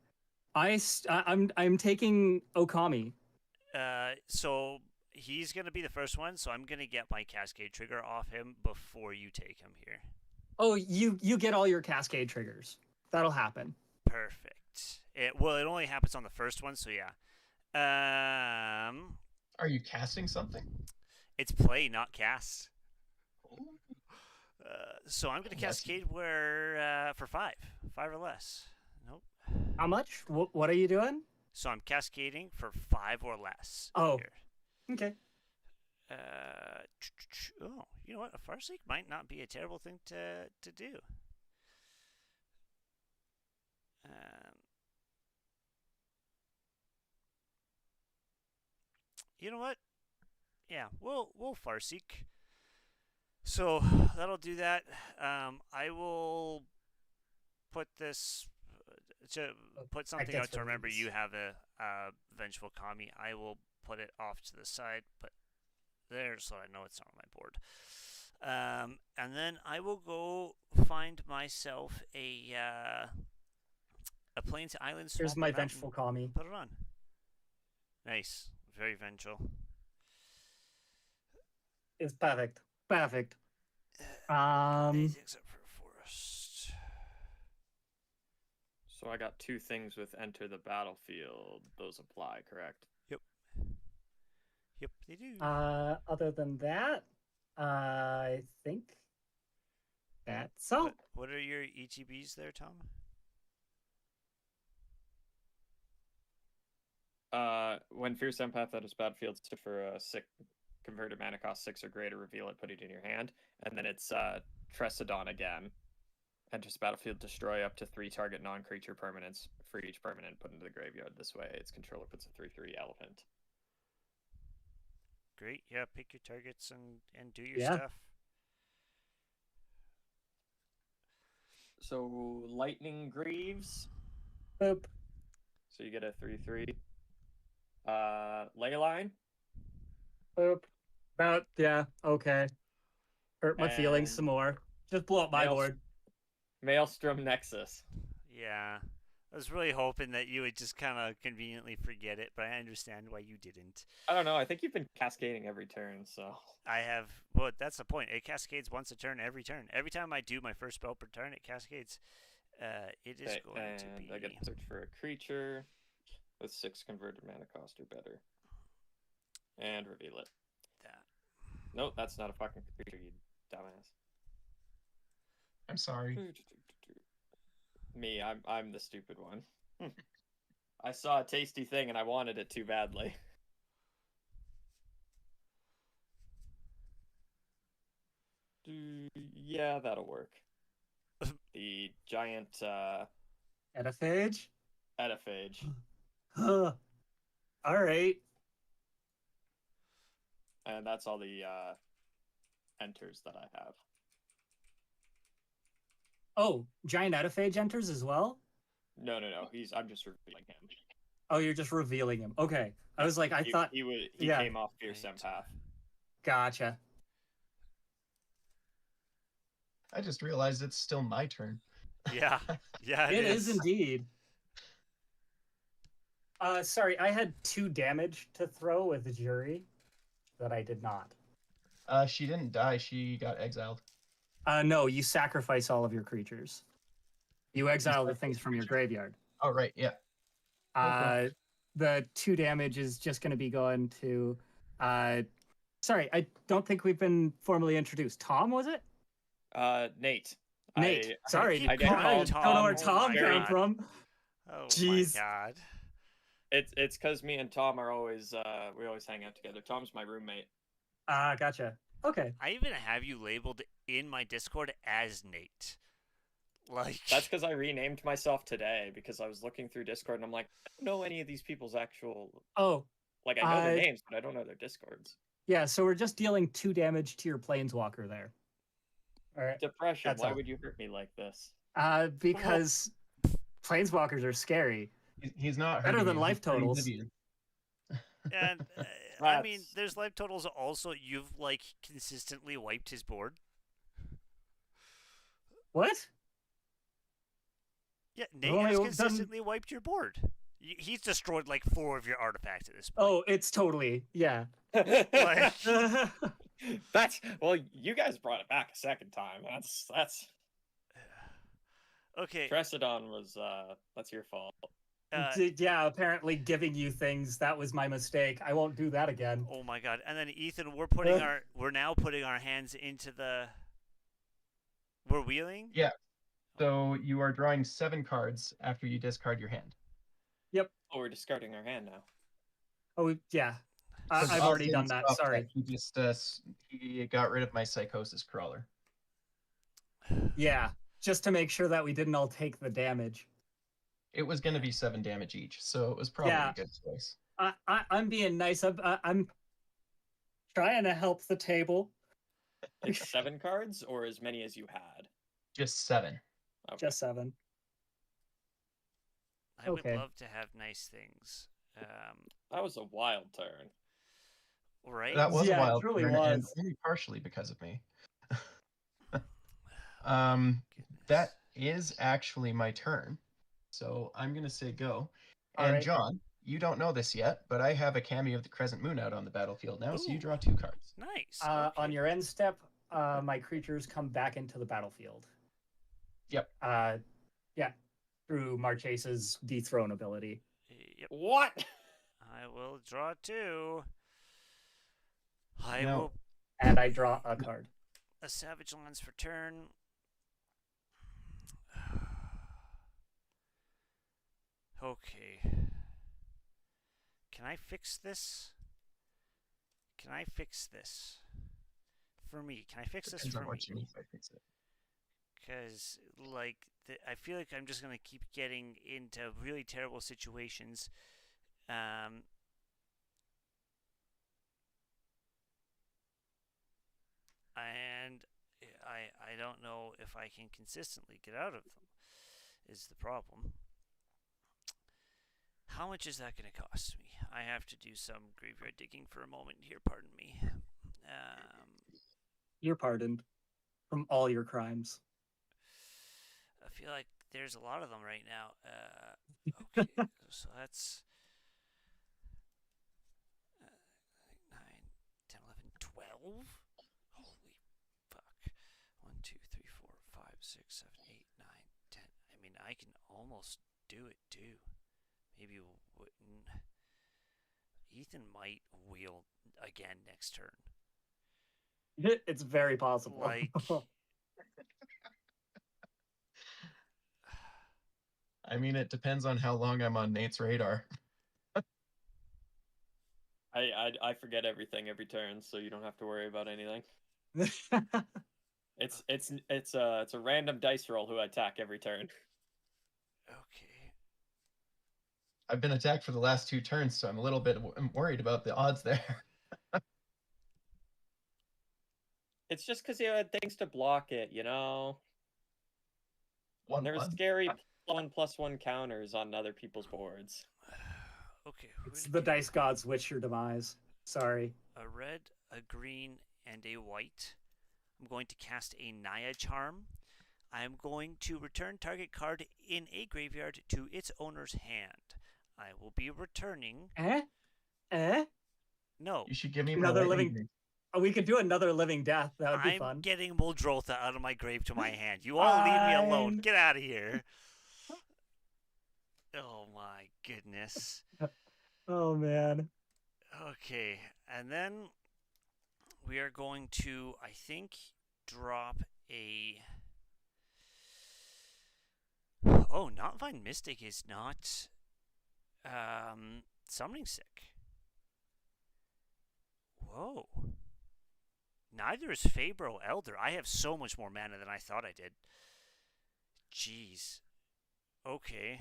I'm taking Okami. So he's gonna be the first one. So I'm gonna get my Cascade trigger off him before you take him here. Oh, you get all your Cascade triggers. That'll happen. Perfect. It only happens on the first one, so yeah. Are you casting something? It's play, not cast. Ooh. So I'm gonna Yes. Cascade where for 5 or less. Nope. How much? What are you doing? So I'm cascading for 5 or less. Oh. Here. Okay. Oh, you know what? A Farseek might not be a terrible thing to do. You know what? Yeah, we'll Farseek. So that'll do that. I will put this to put something gets out to remember. released. You have a vengeful Kami. I will put it off to the side, but there, so I know it's not on my board. And then I will go find myself a Plains Island Swamp. Here's my or mountain. Vengeful Kami. Put it on. Nice, very vengeful. It's perfect. Perfect. Anything except for forest. So I got 2 things with enter the battlefield. Those apply, correct? Yep, they do. Other than that, I think that's all. What are your ETBs there, Tom? When Fierce Empath enters battlefield, for a 6 converted mana cost 6 or greater, reveal it, put it in your hand, and then it's Tresidon again. Enters battlefield, destroy up to 3 target non-creature permanents for each permanent put into the graveyard. This way, its controller puts a 3/3 elephant. Great. Yeah, pick your targets and do your Yeah. stuff. So Lightning Greaves. Boop. So you get a 3/3. Leyline. Boop. About yeah. Okay. Hurt my feelings And some more. Just blow up my Maelstrom. board. Maelstrom Nexus. Yeah. I was really hoping that you would just kind of conveniently forget it, but I understand why you didn't. I don't know. I think you've been cascading every turn, so. I have. Well, that's the point. It cascades once a turn every turn. Every time I do my first spell per turn, it cascades. It is Okay, going to and be. I get to search for a creature with 6 converted mana cost or better. And reveal it. That. Nope, that's not a fucking creature, you dumbass. I'm sorry. Me, I'm the stupid one. I saw a tasty thing and I wanted it too badly. Yeah, that'll work. The giant Ediphage? Ediphage. All right. And that's all the enters that I have. Oh, Giant Ediphage enters as well? No. I'm just revealing him. Oh, you're just revealing him. Okay. I was like, I thought he yeah. came off Fierce Right. Empath. Gotcha. I just realized it's still my turn. Yeah. Yeah, It is indeed. Sorry, I had 2 damage to throw with the jury that I did not. She didn't die. She got exiled. No, you sacrifice all of your creatures. You exile the things from your graveyard. Oh, right. Yeah. Okay. The 2 damage is just going to be going to. Sorry, I don't think we've been formally introduced. Tom, was it? Nate. Nate. Sorry, keep I get calling I you called don't know where Tom. Oh Tom my came God. from. Oh Jeez. my God. It's because me and Tom are always we always hang out together. Tom's my roommate. Gotcha. Okay. I even have you labeled in my Discord as Nate. Like That's because I renamed myself today because I was looking through Discord and I'm like, I don't know any of these people's actual. Oh, Like I know their names, but I don't know their Discords. yeah. So we're just dealing 2 damage to your planeswalker there. All right. Depression. That's Why all. would you hurt me like this? Because planeswalkers are scary. He's not Better hurting than you, life he's hurting totals. Vivian. and I mean, That's- there's life totals also. You've like consistently wiped his board. What? Yeah, Nate only has done- consistently wiped your board. He's destroyed like 4 of your artifacts at this point. Oh, it's totally yeah. Like, That's well, you guys brought it back a second time. That's okay. Tresidon was that's your fault. Yeah, apparently giving you things, that was my mistake. I won't do that again. Oh my God! And then Ethan, we're now putting our hands into the. We're wheeling. Yeah. So you are drawing 7 cards after you discard your hand. Oh, we're discarding our hand now. Oh yeah. So I've already done Austin that. stopped Sorry. He just he got rid of my psychosis crawler. Yeah. Just to make sure that we didn't all take the damage. It was going to be 7 damage each, so it was probably Yeah. a good choice. I'm being nice. I'm trying to help the table. It's 7 cards or as many as you had. Just 7. Okay. Just 7. I would Okay. love to have nice things. That was a wild turn. Right? That was Yeah, a it wild truly turn, and was. only partially because of me. Goodness. That is actually my turn, so I'm going to say go. All And right. John, you don't know this yet, but I have a cameo of the Crescent Moon out on the battlefield now, so you Ooh. draw 2 cards. Nice. On Okay. your end step, my creatures come back into the battlefield. Yep. Yeah. Through Marchese's dethrone ability. Yep. What? I will draw 2. I No. will And I draw a card. a Savage Lands for turn. Okay. Can I fix this? Can I fix this? For me, can I fix this Depends for on what you me? need if I fix it. Because, like, I feel like I'm just going to keep getting into really terrible situations. And I don't know if I can consistently get out of them, is the problem. How much is that going to cost me? I have to do some graveyard digging for a moment here, pardon me. You're pardoned from all your crimes. I feel like there's a lot of them right now. Okay, so that's 9, 10, 11, 12? Holy fuck. 1, 2, 3, 4, 5, 6, 7, 8, 9, 10. I mean, I can almost do it too. Maybe wouldn't. Ethan might wheel again next turn. It's very possible. Like, I mean, it depends on how long I'm on Nate's radar. I forget everything every turn, so you don't have to worry about anything. It's a random dice roll who I attack every turn. okay. I've been attacked for the last 2 turns, so I'm a little bit worried about the odds there. It's just because you had things to block it, you know. There's 1-1. scary +1/+1 counters on other people's boards. Okay. It's the dice gods wish your demise. Sorry. A red, a green, and a white. I'm going to cast a Naya Charm. I'm going to return target card in a graveyard to its owner's hand. I will be returning. Eh? No. You should give me Another my living- lightning. We could do another living death. That would be I'm fun. getting Muldrotha out of my grave to my hand. You all leave me alone. Fine. Get out of here. Oh my goodness. Oh man. Okay, and then we are going to, I think, drop a. Oh, Not Vine Mystic is not summoning sick. Whoa. Neither is Fabro Elder. I have so much more mana than I thought I did. Jeez. Okay.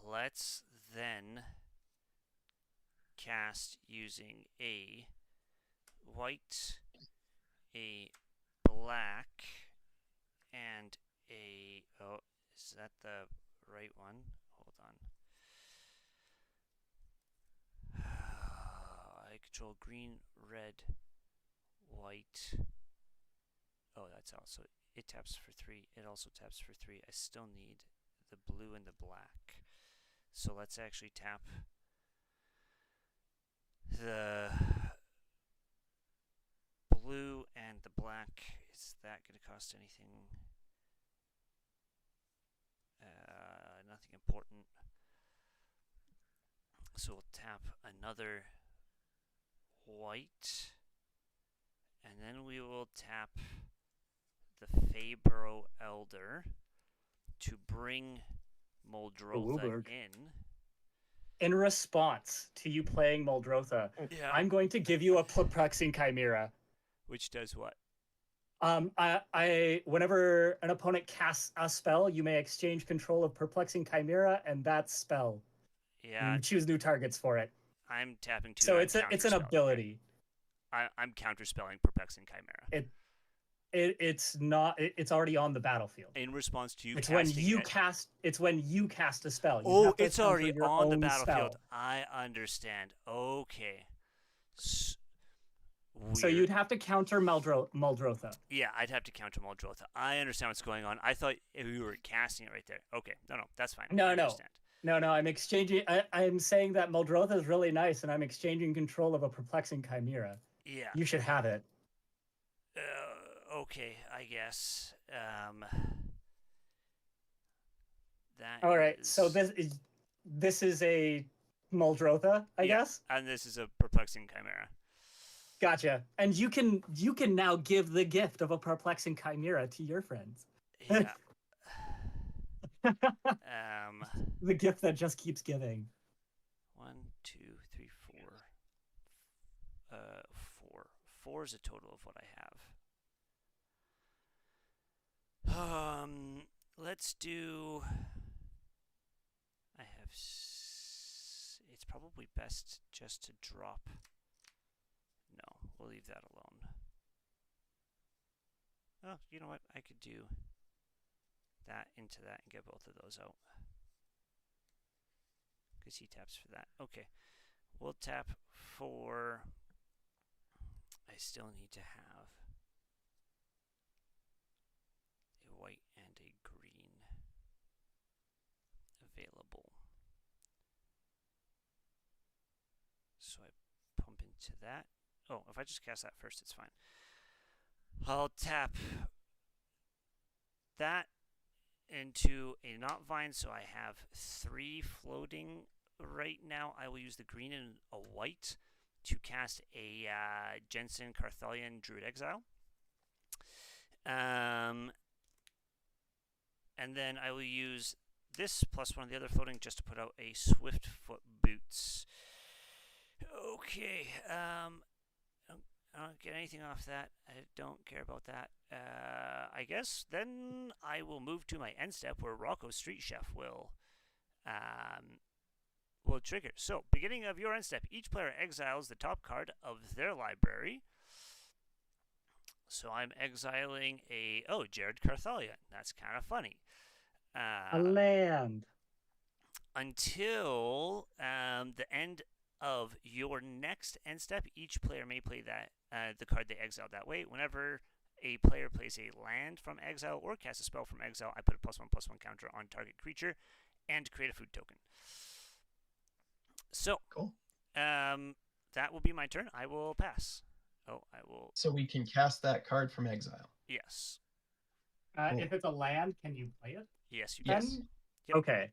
Let's then cast using a white, a black, and a. Oh, is that the right one? Hold on. I control green, red, white. Oh, that's also. It taps for 3. It also taps for 3. I still need the blue and the black. So let's actually tap the blue and the black. Is that going to cost anything? Nothing important. So we'll tap another white. And then we will tap the Fabro Elder to bring Muldrotha in. In response to you playing Muldrotha, Yeah. I'm going to give you a Perplexing Chimera. Which does what? Whenever an opponent casts a spell, you may exchange control of Perplexing Chimera and that spell. Yeah. You choose new targets for it. I'm tapping 2. So it's an ability. I'm counterspelling Perplexing Chimera. It's not. It's already on the battlefield. In response to you It's casting when you it. cast. It's when you cast a spell. You Oh, have to it's counter already your on the own battlefield. spell. I understand. Okay. So you'd have to counter Muldrotha. Yeah, I'd have to counter Muldrotha. I understand what's going on. I thought we were casting it right there. Okay, no, that's fine. I understand. No. I'm exchanging. I'm saying that Muldrotha is really nice, and I'm exchanging control of a Perplexing Chimera. Yeah. You should have it. Okay, I guess. That. All right. So this is a Muldrotha, I guess. And this is a Perplexing Chimera. Gotcha. And you can now give the gift of a Perplexing Chimera to your friends. Yeah. The gift that just keeps giving. 1, 2, 3, 4. 4. 4 is a total of what I have. Let's do. I have. It's probably best just to drop. No, we'll leave that alone. Oh, you know what? I could do that into that and get both of those out. Because he taps for that. Okay. We'll tap for. I still need to have a white and a green available. So I pump into that. Oh, if I just cast that first, it's fine. I'll tap that into a Not Vine, so I have 3 floating right now. I will use the green and a white to cast a Jensen Carthalion Druid Exile. And then I will use this plus one of the other floating just to put out a Swiftfoot Boots. Okay. I don't get anything off that. I don't care about that. I guess then I will move to my end step where Rocco Street Chef will trigger. So, beginning of your end step, each player exiles the top card of their library. So I'm exiling Jared Carthalion. That's kind of funny. A land. Until the end of your next end step, each player may play that the card they exiled that way. Whenever a player plays a land from exile or casts a spell from exile, I put a +1/+1 counter on target creature and create a food token. So, Cool. that that will be my turn. I will pass. Oh, I will. So we can cast that card from exile. Yes. Cool. If it's a land, can you play it? Yes, you can. Yes. Yep. Okay.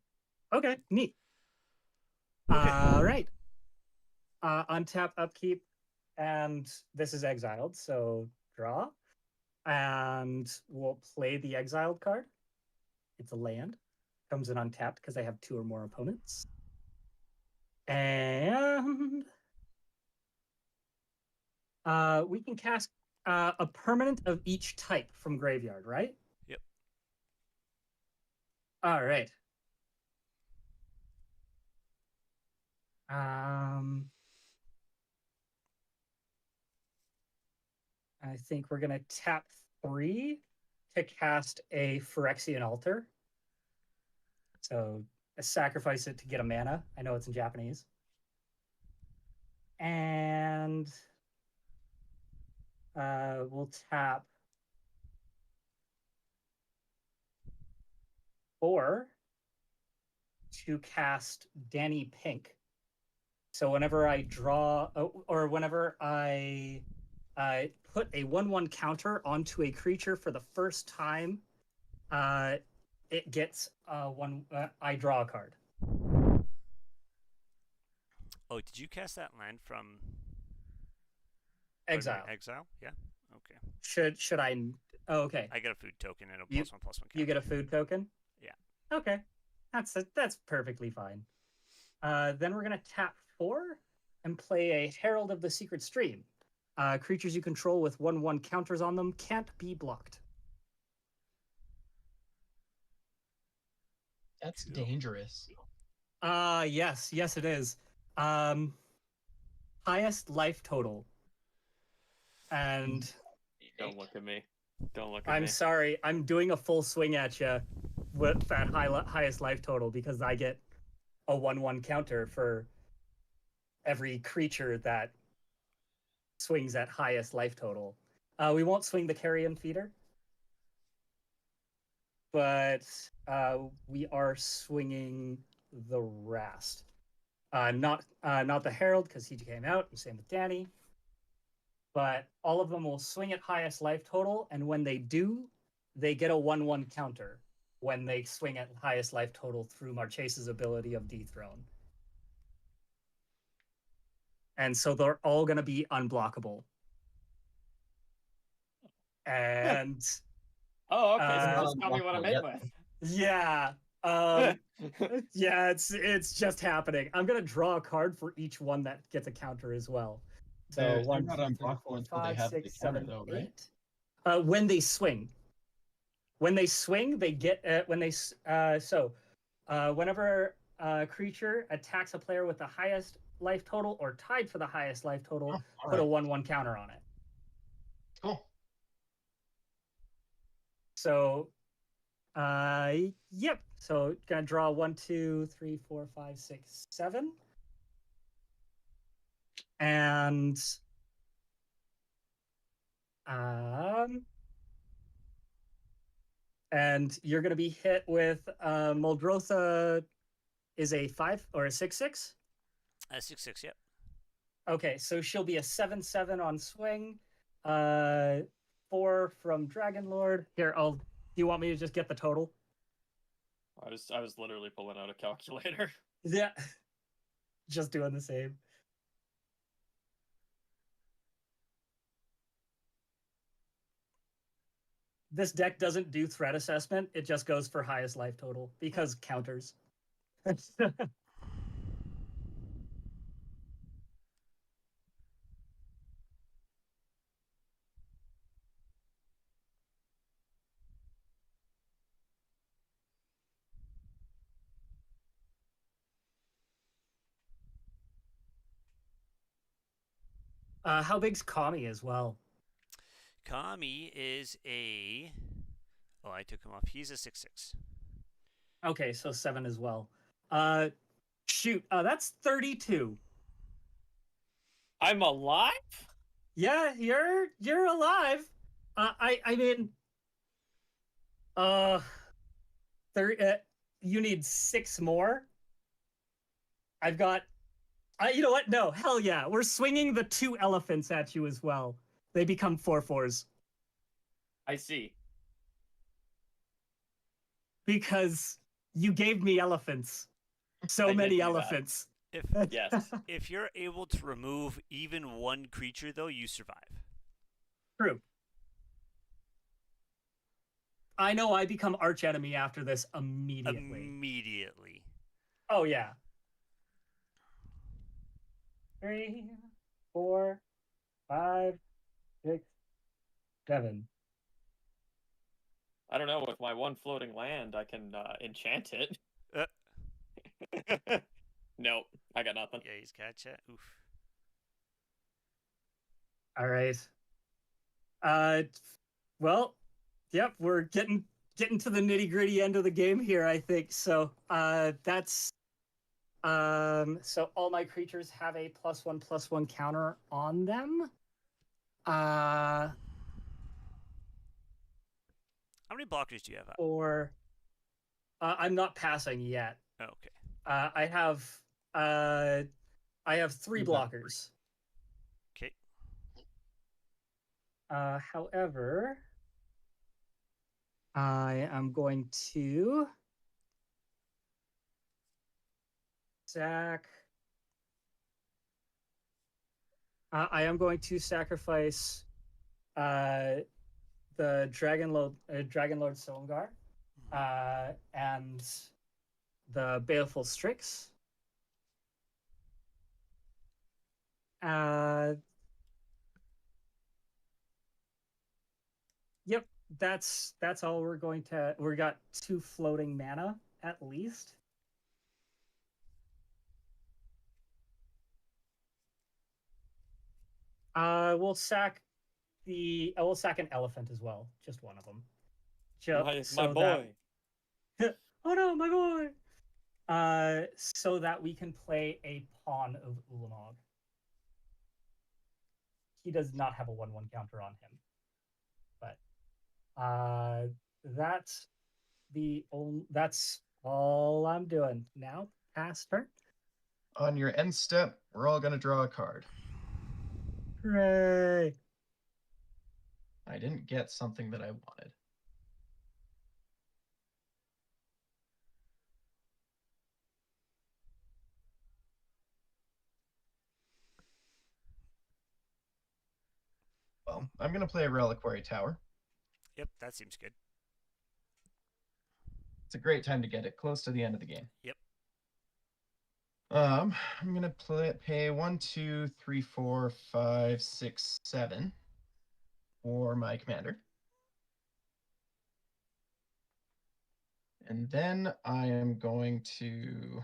Okay. Neat. Okay. All right. Untap, upkeep, and this is exiled. So draw, and we'll play the exiled card. It's a land. Comes in untapped because I have 2 or more opponents. And we can cast a permanent of each type from graveyard, right? Yep. All right. I think we're gonna tap 3 to cast a Phyrexian Altar. So sacrifice it to get a mana. I know it's in Japanese. And we'll tap 4 to cast Danny Pink. So whenever I draw, or whenever I put a 1/1 counter onto a creature for the first time, it gets one. I draw a card. Oh, did you cast that land from Exile. Exile? Yeah. Okay. Should I? Oh, okay. I get a food token and a You- +1/+1 counter. You get a food token. Yeah. Okay, that's perfectly fine. Then we're gonna tap 4 and play a Herald of the Secret Stream. Creatures you control with 1/1 counters on them can't be blocked. That's Cool. dangerous. Yes, it is. Highest life total. And Don't look at me. Don't look at I'm me. sorry, I'm doing a full swing at you with that highest life total because I get a 1/1 counter for every creature that swings at highest life total. We won't swing the Carrion Feeder, but we are swinging the rest. Not the Herald because he came out. Same with Danny. But all of them will swing at highest life total, and when they do, they get a 1/1 counter when they swing at highest life total through Marchese's ability of Dethrone. And so they're all going to be unblockable. And Oh, okay. So Uh, just tell me what I'm in Yep. with. yeah, yeah, it's just happening. I'm gonna draw a card for each one that gets a counter as well. So They're 1, not 2, 3, unblockable 4, until they 5, have the 6, counter, 7, though, right? 8. When they swing. When they swing, they get whenever a creature attacks a player with the highest life total or tied for the highest life total, Oh, all put a right. 1/1 counter on it. Cool. So, yep. So gonna draw 1, 2, 3, 4, 5, 6, 7, and um, and you're gonna be hit with Muldrotha is a 5 or a 6/6. 6/6. Yep. Okay, so she'll be a 7/7 on swing. 4 from Dragon Lord. Here, do you want me to just get the total? I was literally pulling out a calculator. Yeah. Just doing the same. This deck doesn't do threat assessment. It just goes for highest life total because counters. How big's Kami as well? Kami is a. Oh, I took him off. He's a 6/6. Okay, so 7 as well. Shoot, that's 32. I'm alive? Yeah, you're alive. I mean, uh, you need 6 more. I've got You know what? No, hell yeah. We're swinging the 2 elephants at you as well. They become 4/4s. I see. Because you gave me elephants. So I did many do that. elephants. If Yes. if you're able to remove even one creature, though, you survive. True. I know I become archenemy after this immediately. Immediately. Oh yeah. 3, 4, 5, 6, 7. I don't know. With my one floating land, I can enchant it. Uh, Nope, I got nothing. yeah, he's gotcha. Oof. All right. Well, yep, we're getting to the nitty-gritty end of the game here, I think. So, that's so all my creatures have a +1/+1 counter on them. How many blockers do you have up? Or I'm not passing yet. Oh, okay. I have 3 blockers. Okay. However, I am going to I am going to sacrifice the Dragon Lord Silumgar and the Baleful Strix. Yep, that's all we're going to. We got 2 floating mana at least. We'll sack an elephant as well, just one of them. My boy. Oh no, my boy! So that we can play a pawn of Ulamog. He does not have a 1/1 counter on him, but that's all I'm doing now. Pass turn. On your end step, we're all going to draw a card. Hooray! I didn't get something that I wanted. Well, I'm going to play a Reliquary Tower. Yep, that seems good. It's a great time to get it, close to the end of the game. Yep. I'm gonna pay 1, 2, 3, 4, 5, 6, 7 for my commander. And then I am going to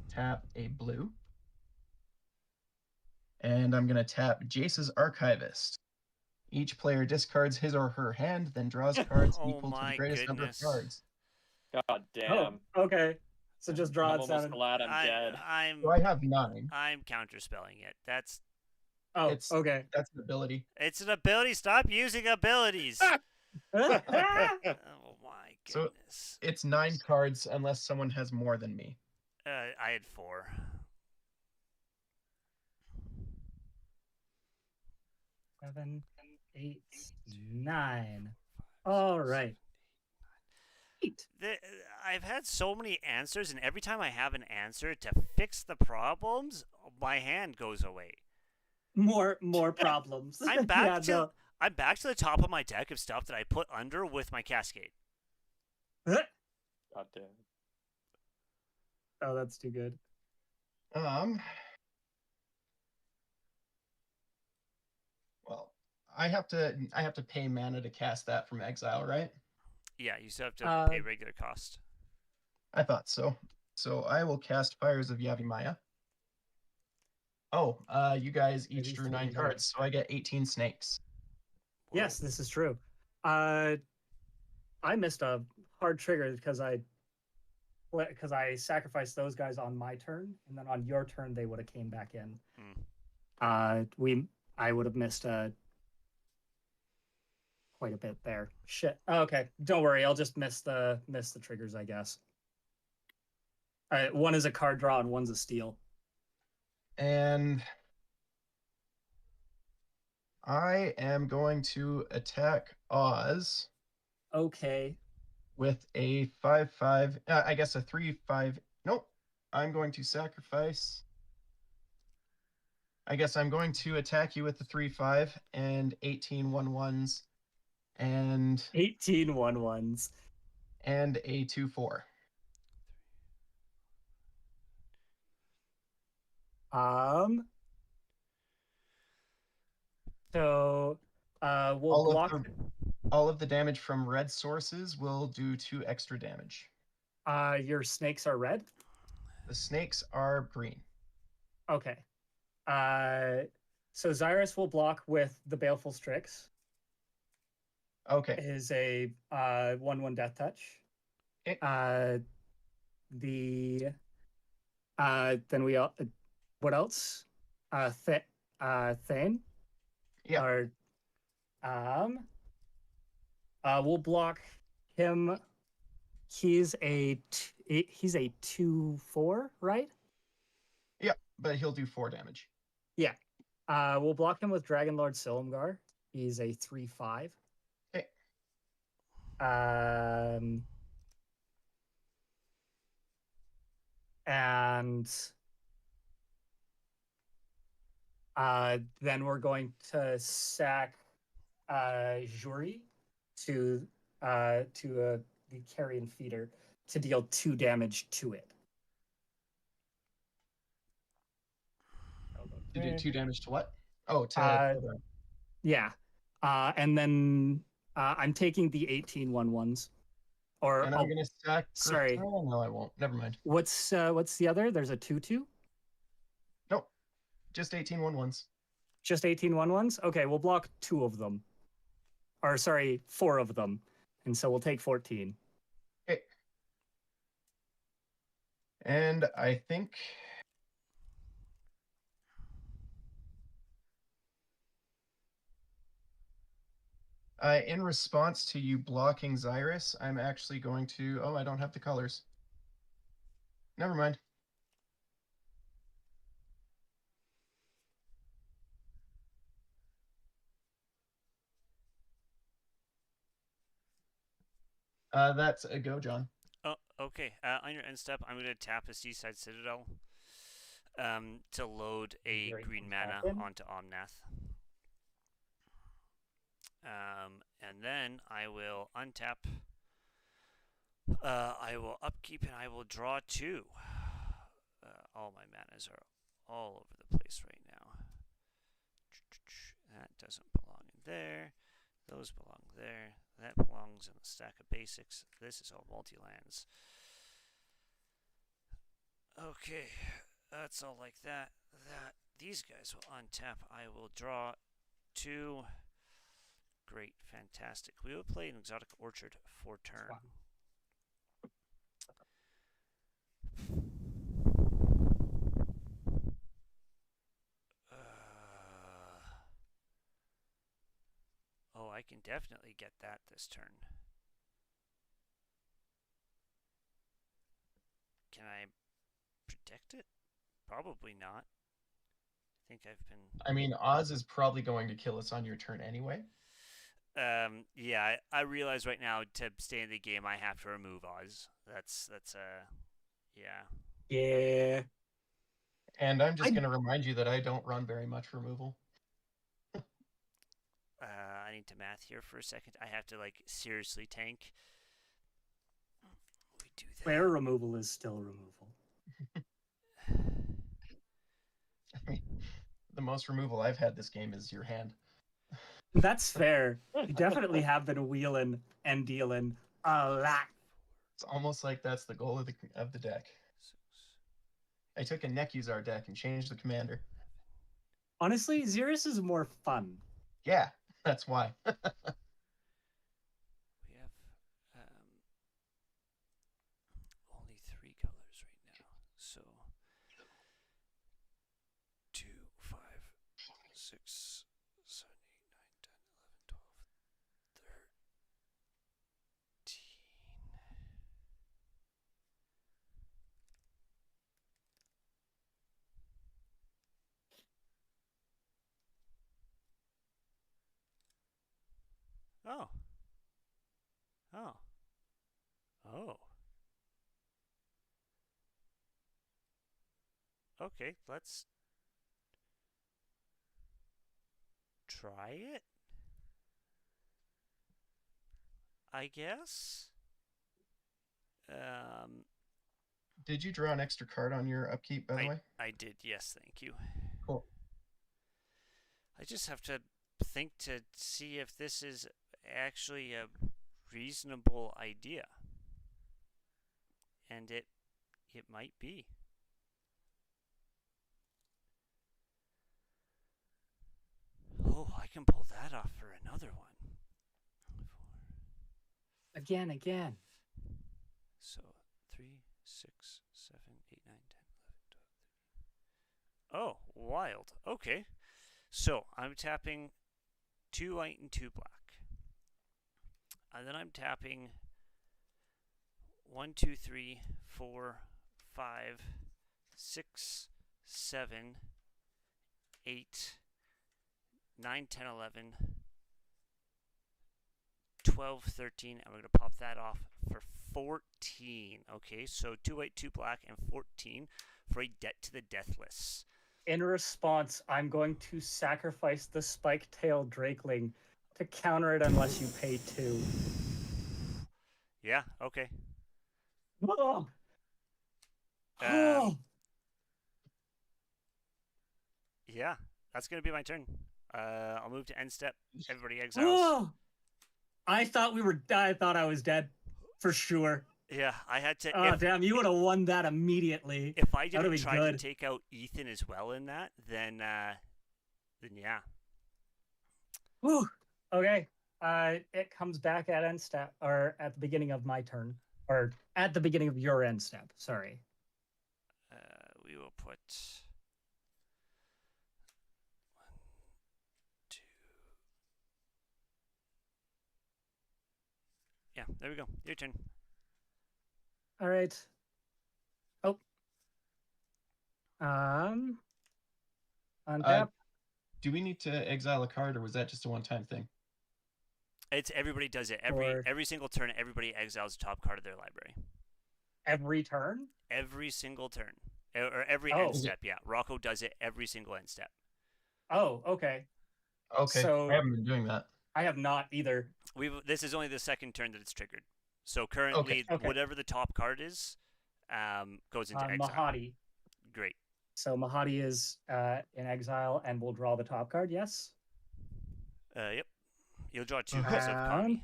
tap a blue. And I'm gonna tap Jace's Archivist. Each player discards his or her hand, then draws cards Oh equal to the my greatest number of goodness. cards. God damn. Oh, okay. So just draw I'm it almost 7. glad I'm dead. So I have 9. I'm counterspelling it. That's Okay. That's an ability. It's an ability. Stop using abilities. Oh my So- goodness. It's 9 cards unless someone has more than me. I had 4. 7, 8, 9. All right. I've had so many answers, and every time I have an answer to fix the problems, my hand goes away. More problems. I'm back Yeah, to no. I'm back to the top of my deck of stuff that I put under with my Cascade. God damn. Oh, that's too good. Well, I have to pay mana to cast that from exile, right? Yeah, you still have to pay regular cost. I thought so. So I will cast Fires of Yavimaya. Oh, you guys each Maybe drew 9 300. cards, so I get 18 snakes. Whoa. Yes, this is true. I missed a hard trigger because I sacrificed those guys on my turn, and then on your turn they would have came back in. I would have missed quite a bit there. Shit. Oh, okay, don't worry. I'll just miss the triggers, I guess. One is a card draw and one's a steal. And I am going to attack Oz Okay. with a 5/5. I guess a 3/5. Nope. I'm going to sacrifice. I guess I'm going to attack you with the 3/5 and 18 1/1s and 18 1/1s. a 2/4. So we'll All of block the all of the damage from red sources will do 2 extra damage. your snakes are red. The snakes are green. Okay. So Xyrus will block with the Baleful Strix. Okay. It is a 1/1 death touch. Okay. Then we all what else? Thane. Yeah. Or we'll block him. He's a 2/4, right? Yeah, but he'll do 4 damage. Yeah. We'll block him with Dragon Lord Silumgar. He's a 3/5. Okay. And then we're going to sack Juri to the carrion feeder to deal 2 damage to it. To do 2 damage to what? Oh, to yeah. And then I'm taking the 18 1/1s. Or and I'm gonna sacrifice. sorry. Oh, no, I won't. Never mind. What's the other? There's a 2/2. Nope. Just 18 1/1s. Just 18 1/1s? Okay, we'll block 2 of them. Or sorry, 4 of them. And so we'll take 14. Okay. And I think in response to you blocking Xyrus, I'm actually going to. Oh, I don't have the colors. Never mind. That's a go, John. Oh, okay. On your end step, I'm going to tap a Seaside Citadel to load a Very green good mana happen. onto Omnath. And then I will untap. I will upkeep and I will draw 2. All my manas are all over the place right now. That doesn't belong in there. Those belong there. That belongs in the stack of basics. This is all multi-lands. Okay, that's all like that. These guys will untap. I will draw 2. Great, fantastic. We will play an Exotic Orchard for turn. Wow. Oh, I can definitely get that this turn. Can I protect it? Probably not. I think I've been. I mean, Oz is probably going to kill us on your turn anyway. Yeah, I realize right now to stay in the game I have to remove Oz. That's yeah. Yeah. And I'm just going to remind you that I don't run very much removal. I need to math here for a second. I have to like seriously tank. We do that. Player removal is still removal. I mean, the most removal I've had this game is your hand. That's fair. You definitely have been wheeling and dealing a lot. It's almost like that's the goal of the deck. I took a Nekuzar deck and changed the commander. Honestly, Xyrus is more fun. Yeah, that's why. We have only 3 colors right now. So 2, 5, 6, 7, 8, 9, 10, 11, 12, 13. Oh. Oh. Oh. Okay, let's try it. I guess. Um, Did you draw an extra card on your upkeep, by the way? I did. Yes, thank you. Cool. I just have to think to see if this is actually a reasonable idea, and it might be. Oh, I can pull that off for another one. Again. So 3, 6, 7, 8, 9, 10, 11, 12, 13. Oh, wild. Okay. So I'm tapping 2 white and 2 black. And then I'm tapping 1, 2, 3, 4, 5, 6, 7, 8, 9, 10, 11, 12, 13. And we're going to pop that off for 14. Okay, so 2 white, 2 black, and 14 for a debt to the deathless. In response, I'm going to sacrifice the spike-tailed drakeling to counter it unless you pay 2. Yeah, okay. Oh. Yeah, that's going to be my turn. I'll move to end step. Everybody exiles. I thought I was dead for sure. Yeah, I had to. Oh, damn, you would have won that immediately. If I didn't That'd be try good. to take out Ethan as well in that, then yeah. Whew. Okay. It comes back at end step, or at the beginning of my turn, or at the beginning of your end step. Sorry. We will put 1, 2. Yeah, there we go. Your turn. All right. Oh. Untap. Do we need to exile a card, or was that just a one-time thing? It's everybody does it Or- every single turn. Everybody exiles the top card of their library. Every turn? Every single turn, or every Oh. end step. Yeah, Rocco does it every single end step. Oh, okay. Okay, So- I haven't been doing that. I have not either. This is only the second turn that it's triggered. So currently, Okay. whatever the top card is, goes into exile. Mahadi. Great. So Mahadi is in exile and will draw the top card, yes? Yep. You'll draw 2 because of Kami.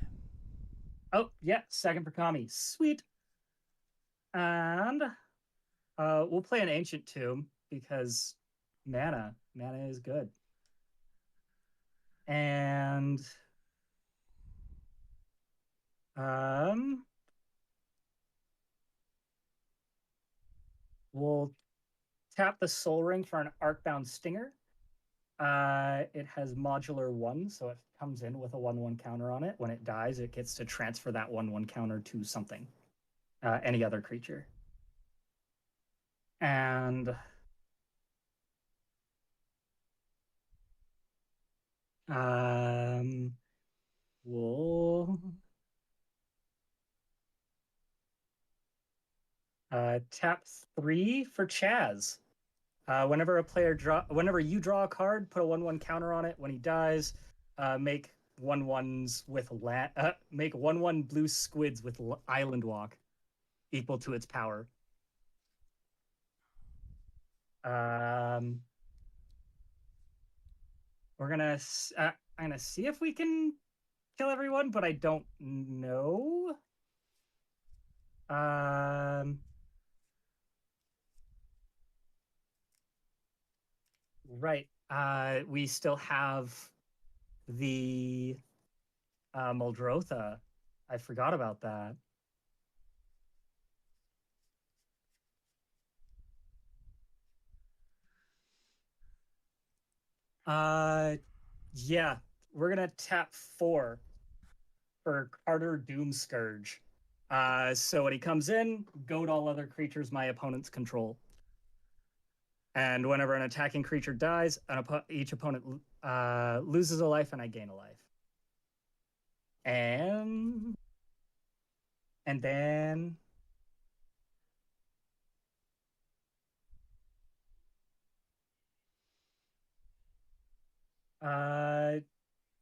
Oh, yeah, second for Kami. Sweet. And we'll play an Ancient Tomb because mana is good. And we'll tap the Soul Ring for an Arcbound Stinger. It has modular 1, so it comes in with a 1/1 counter on it. When it dies, it gets to transfer that 1/1 counter to something, any other creature. And we'll tap 3 for Chaz. Whenever you draw a card, put a 1/1 counter on it. When he dies, make 1/1s with make 1/1 blue squids with Island Walk equal to its power. I'm gonna see if we can kill everyone, but I don't know. Right. We still have the Muldrotha. I forgot about that. Yeah, we're gonna tap 4 for Carter Doomscourge. So when he comes in, goad all other creatures my opponents control. And whenever an attacking creature dies, each opponent loses a life and I gain a life. And then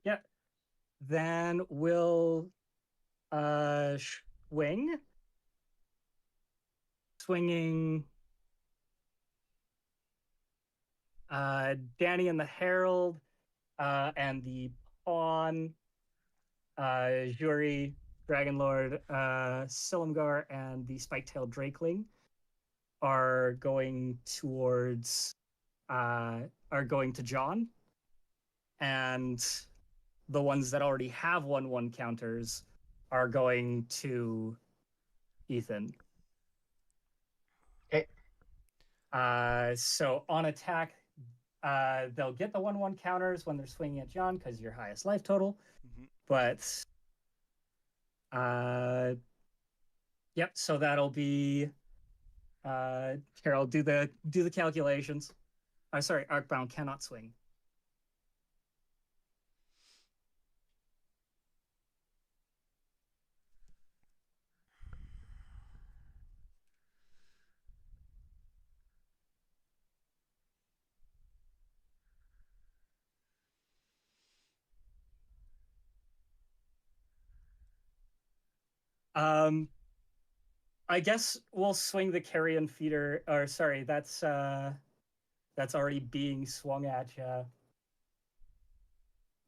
yeah. Then we'll swing. Swinging Danny and the Herald, and the Pawn, Juri, Dragonlord, Silumgar, and the Spike-tailed Drakeling are going towards are going to John, and the ones that already have 1/1 counters are going to Ethan. Okay. So on attack, they'll get the 1/1 counters when they're swinging at John because your highest life total. Mhm. But yep. So that'll be Carol. Do the calculations. Sorry, Arcbound cannot swing. I guess we'll swing the carrion feeder. Or sorry, that's already being swung at you.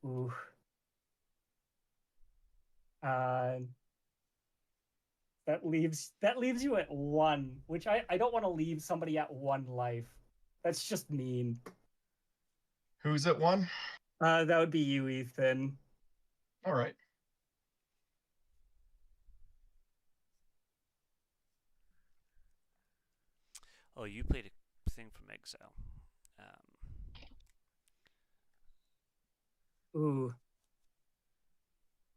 Ooh. Uh, that leaves you at 1, which I don't want to leave somebody at 1 life. That's just mean. Who's at 1? That would be you, Ethan. All right. Oh, you played a thing from Exile. Ooh.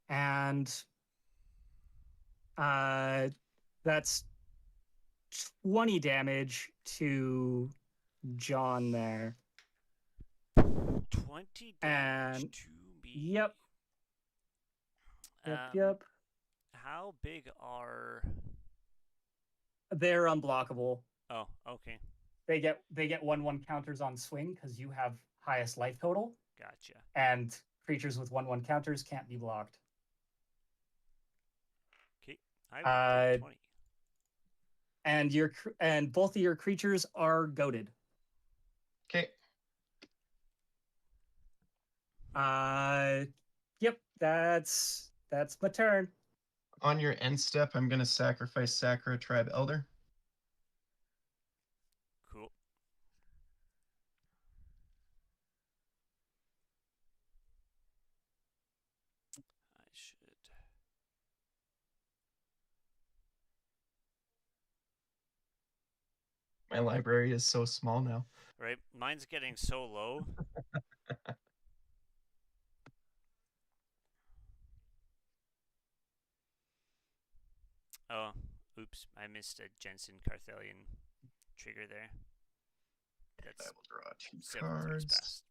And that's 20 damage to John there. 20 damage And to me. yep. Yep. How big are? They're unblockable. Oh, okay. They get 1/1 counters on swing because you have highest life total, Gotcha. and creatures with 1/1 counters can't be blocked. Okay, I will take 20. And both of your creatures are goaded. Okay. Yep, that's my turn. On your end step, I'm going to sacrifice Sakura Tribe Elder. Cool. I should. My library is so small now. Right, mine's getting so low. Oh, oops! I missed a Jensen Carthelian trigger there. That's I will draw 2 several turns cards. past.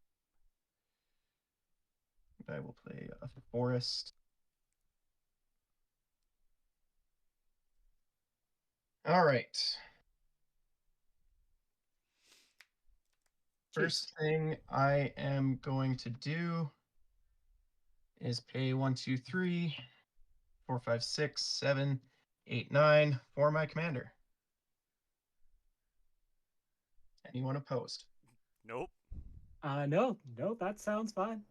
I will play a forest. All right. First thing I am going to do is pay 1, 2, 3, 4, 5, 6, 7, 8, 9 for my commander. Anyone opposed? Nope. No, that sounds fine.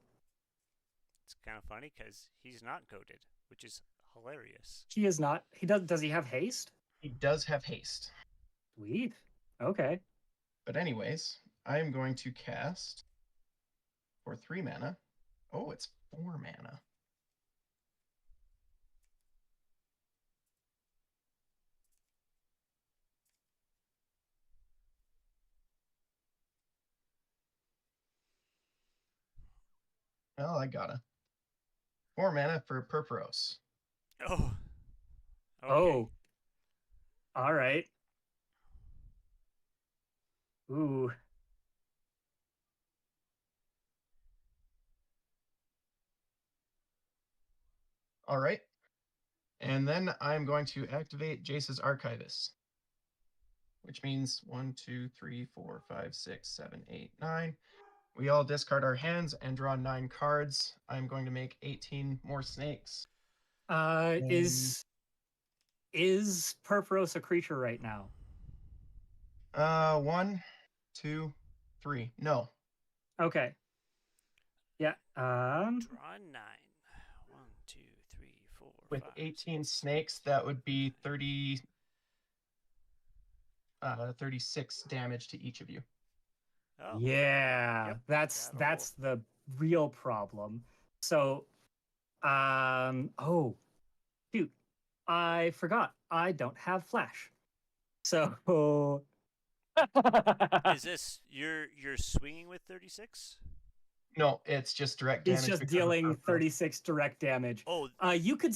It's kind of funny because he's not goaded, which is hilarious. He is not. He does. Does he have haste? He does have haste. Sweet. Okay. But anyways, I am going to cast for 3 mana. Oh, it's 4 mana. Well, I gotta. 4 mana for Purpose. Oh. Okay. Oh. All right. Ooh. All right. And then I'm going to activate Jace's Archivist, which means 1, 2, 3, 4, 5, 6, 7, 8, 9. We all discard our hands and draw 9 cards. I'm going to make 18 more snakes. Uh, is is Purphoros a creature right now? 1, 2, 3. No. Okay. Yeah. Draw 9. 1, 2, 3, 4, With 5, 18 6, snakes, that would be 36 damage to each of you. Oh, Yeah, yep. that's That'll. the real problem. So, oh, shoot, I forgot. I don't have flash. So, Is this you're swinging with 36? No, it's just direct he's damage just because of dealing Purphoros. 36 direct damage. Oh, You could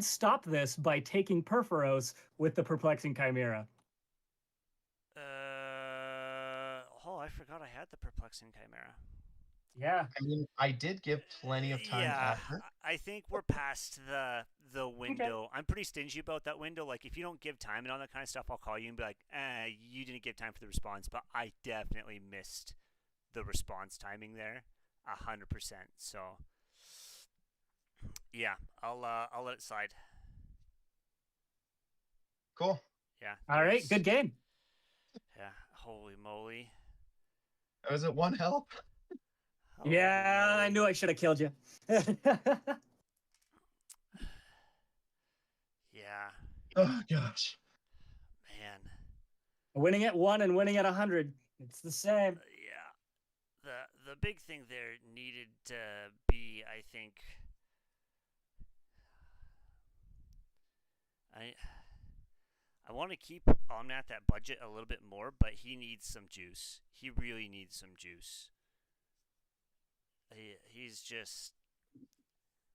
stop this by taking Purphoros with the perplexing chimera. I forgot I had the perplexing chimera. Yeah. I mean, I did give plenty of time Yeah, after. I think we're past the window. I'm pretty stingy about that window. Like, if you don't give time and all that kind of stuff, I'll call you and be like, you didn't give time for the response. But I definitely missed the response timing there, 100%. So, yeah, I'll let it slide. Cool. Yeah. All right. Good game. Yeah. Holy moly. I was at 1 health. Holy Yeah, I moly. knew I should have killed you. Yeah, Oh gosh. man. Winning at 1 and winning at 100. It's the same. Yeah. The big thing there needed to be, I think, I want to keep Omnat that budget a little bit more, but he needs some juice. He really needs some juice. He's just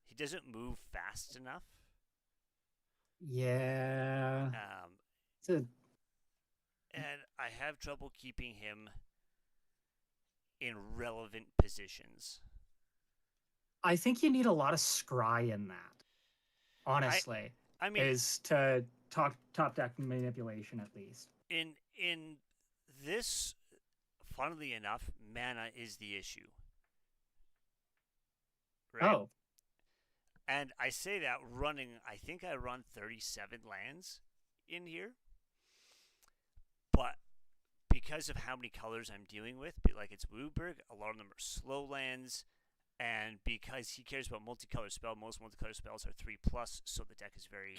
he doesn't move fast enough. Yeah. It's a, And I have trouble keeping him in relevant positions. I think you need a lot of scry in that. Honestly, I mean, is to top deck manipulation at least. in this, funnily enough, mana is the issue. Right? Oh, And I say that running, I think I run 37 lands in here. But because of how many colors I'm dealing with, like it's Wooburg, a lot of them are slow lands. And because he cares about multicolor spell, most multicolor spells are 3+, so the deck is very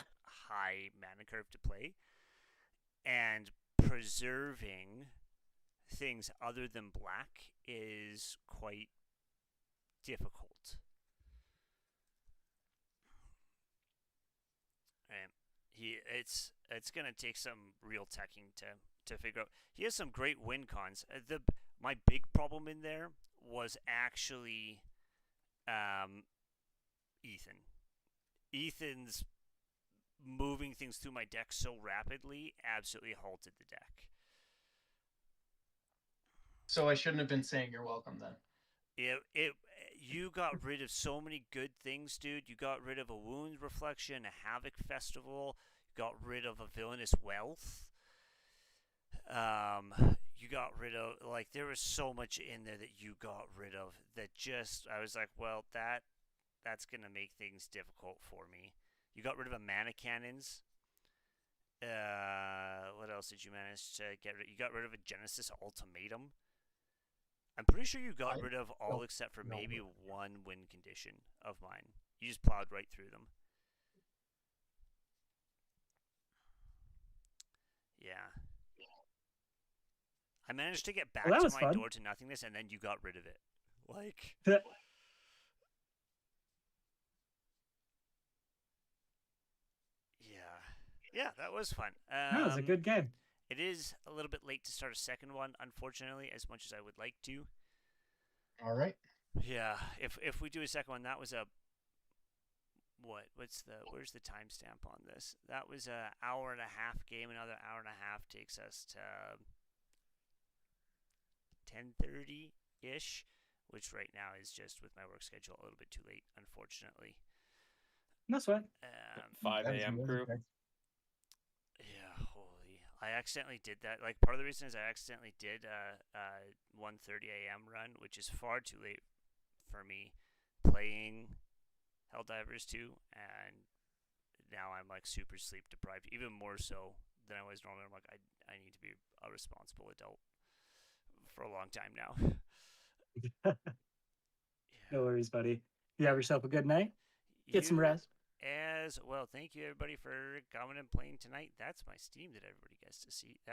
high mana curve to play. And preserving things other than black is quite difficult. Right. It's gonna take some real teching to figure out. He has some great win cons. My big problem in there was actually Ethan. Ethan's moving things through my deck so rapidly absolutely halted the deck. So I shouldn't have been saying you're welcome then. You got rid of so many good things, dude. You got rid of a wound reflection, a havoc festival. You got rid of a villainous wealth. You got rid of, like, there was so much in there that you got rid of that just I was like, well, that's gonna make things difficult for me. You got rid of a mana cannons. What else did you manage to get rid of? You got rid of a Genesis ultimatum. I'm pretty sure you got rid of all except for maybe one win condition of mine. You just plowed right through them. Yeah. I managed to get back Well, that to was my fun. door to nothingness, and then you got rid of it. Like, yeah, that was fun. that was a good game. It is a little bit late to start a second one, unfortunately, as much as I would like to. All right. Yeah, if we do a second one, that was a where's the timestamp on this? That was a hour and a half game. Another hour and a half takes us to 10:30 ish, which right now is just with my work schedule a little bit too late, unfortunately. No sweat. 5 That was a.m. really crew. quick. Yeah, holy. I accidentally did that. Like, part of the reason is I accidentally did a 1:30 a.m. run, which is far too late for me playing Helldivers 2, and now I'm like super sleep deprived, even more so than I was normally. I'm like, I need to be a responsible adult for a long time now. No Yeah. worries, buddy. You have yourself a good night. Get some You rest. as well. Thank you, everybody, for coming and playing tonight. That's my Steam that everybody gets to see.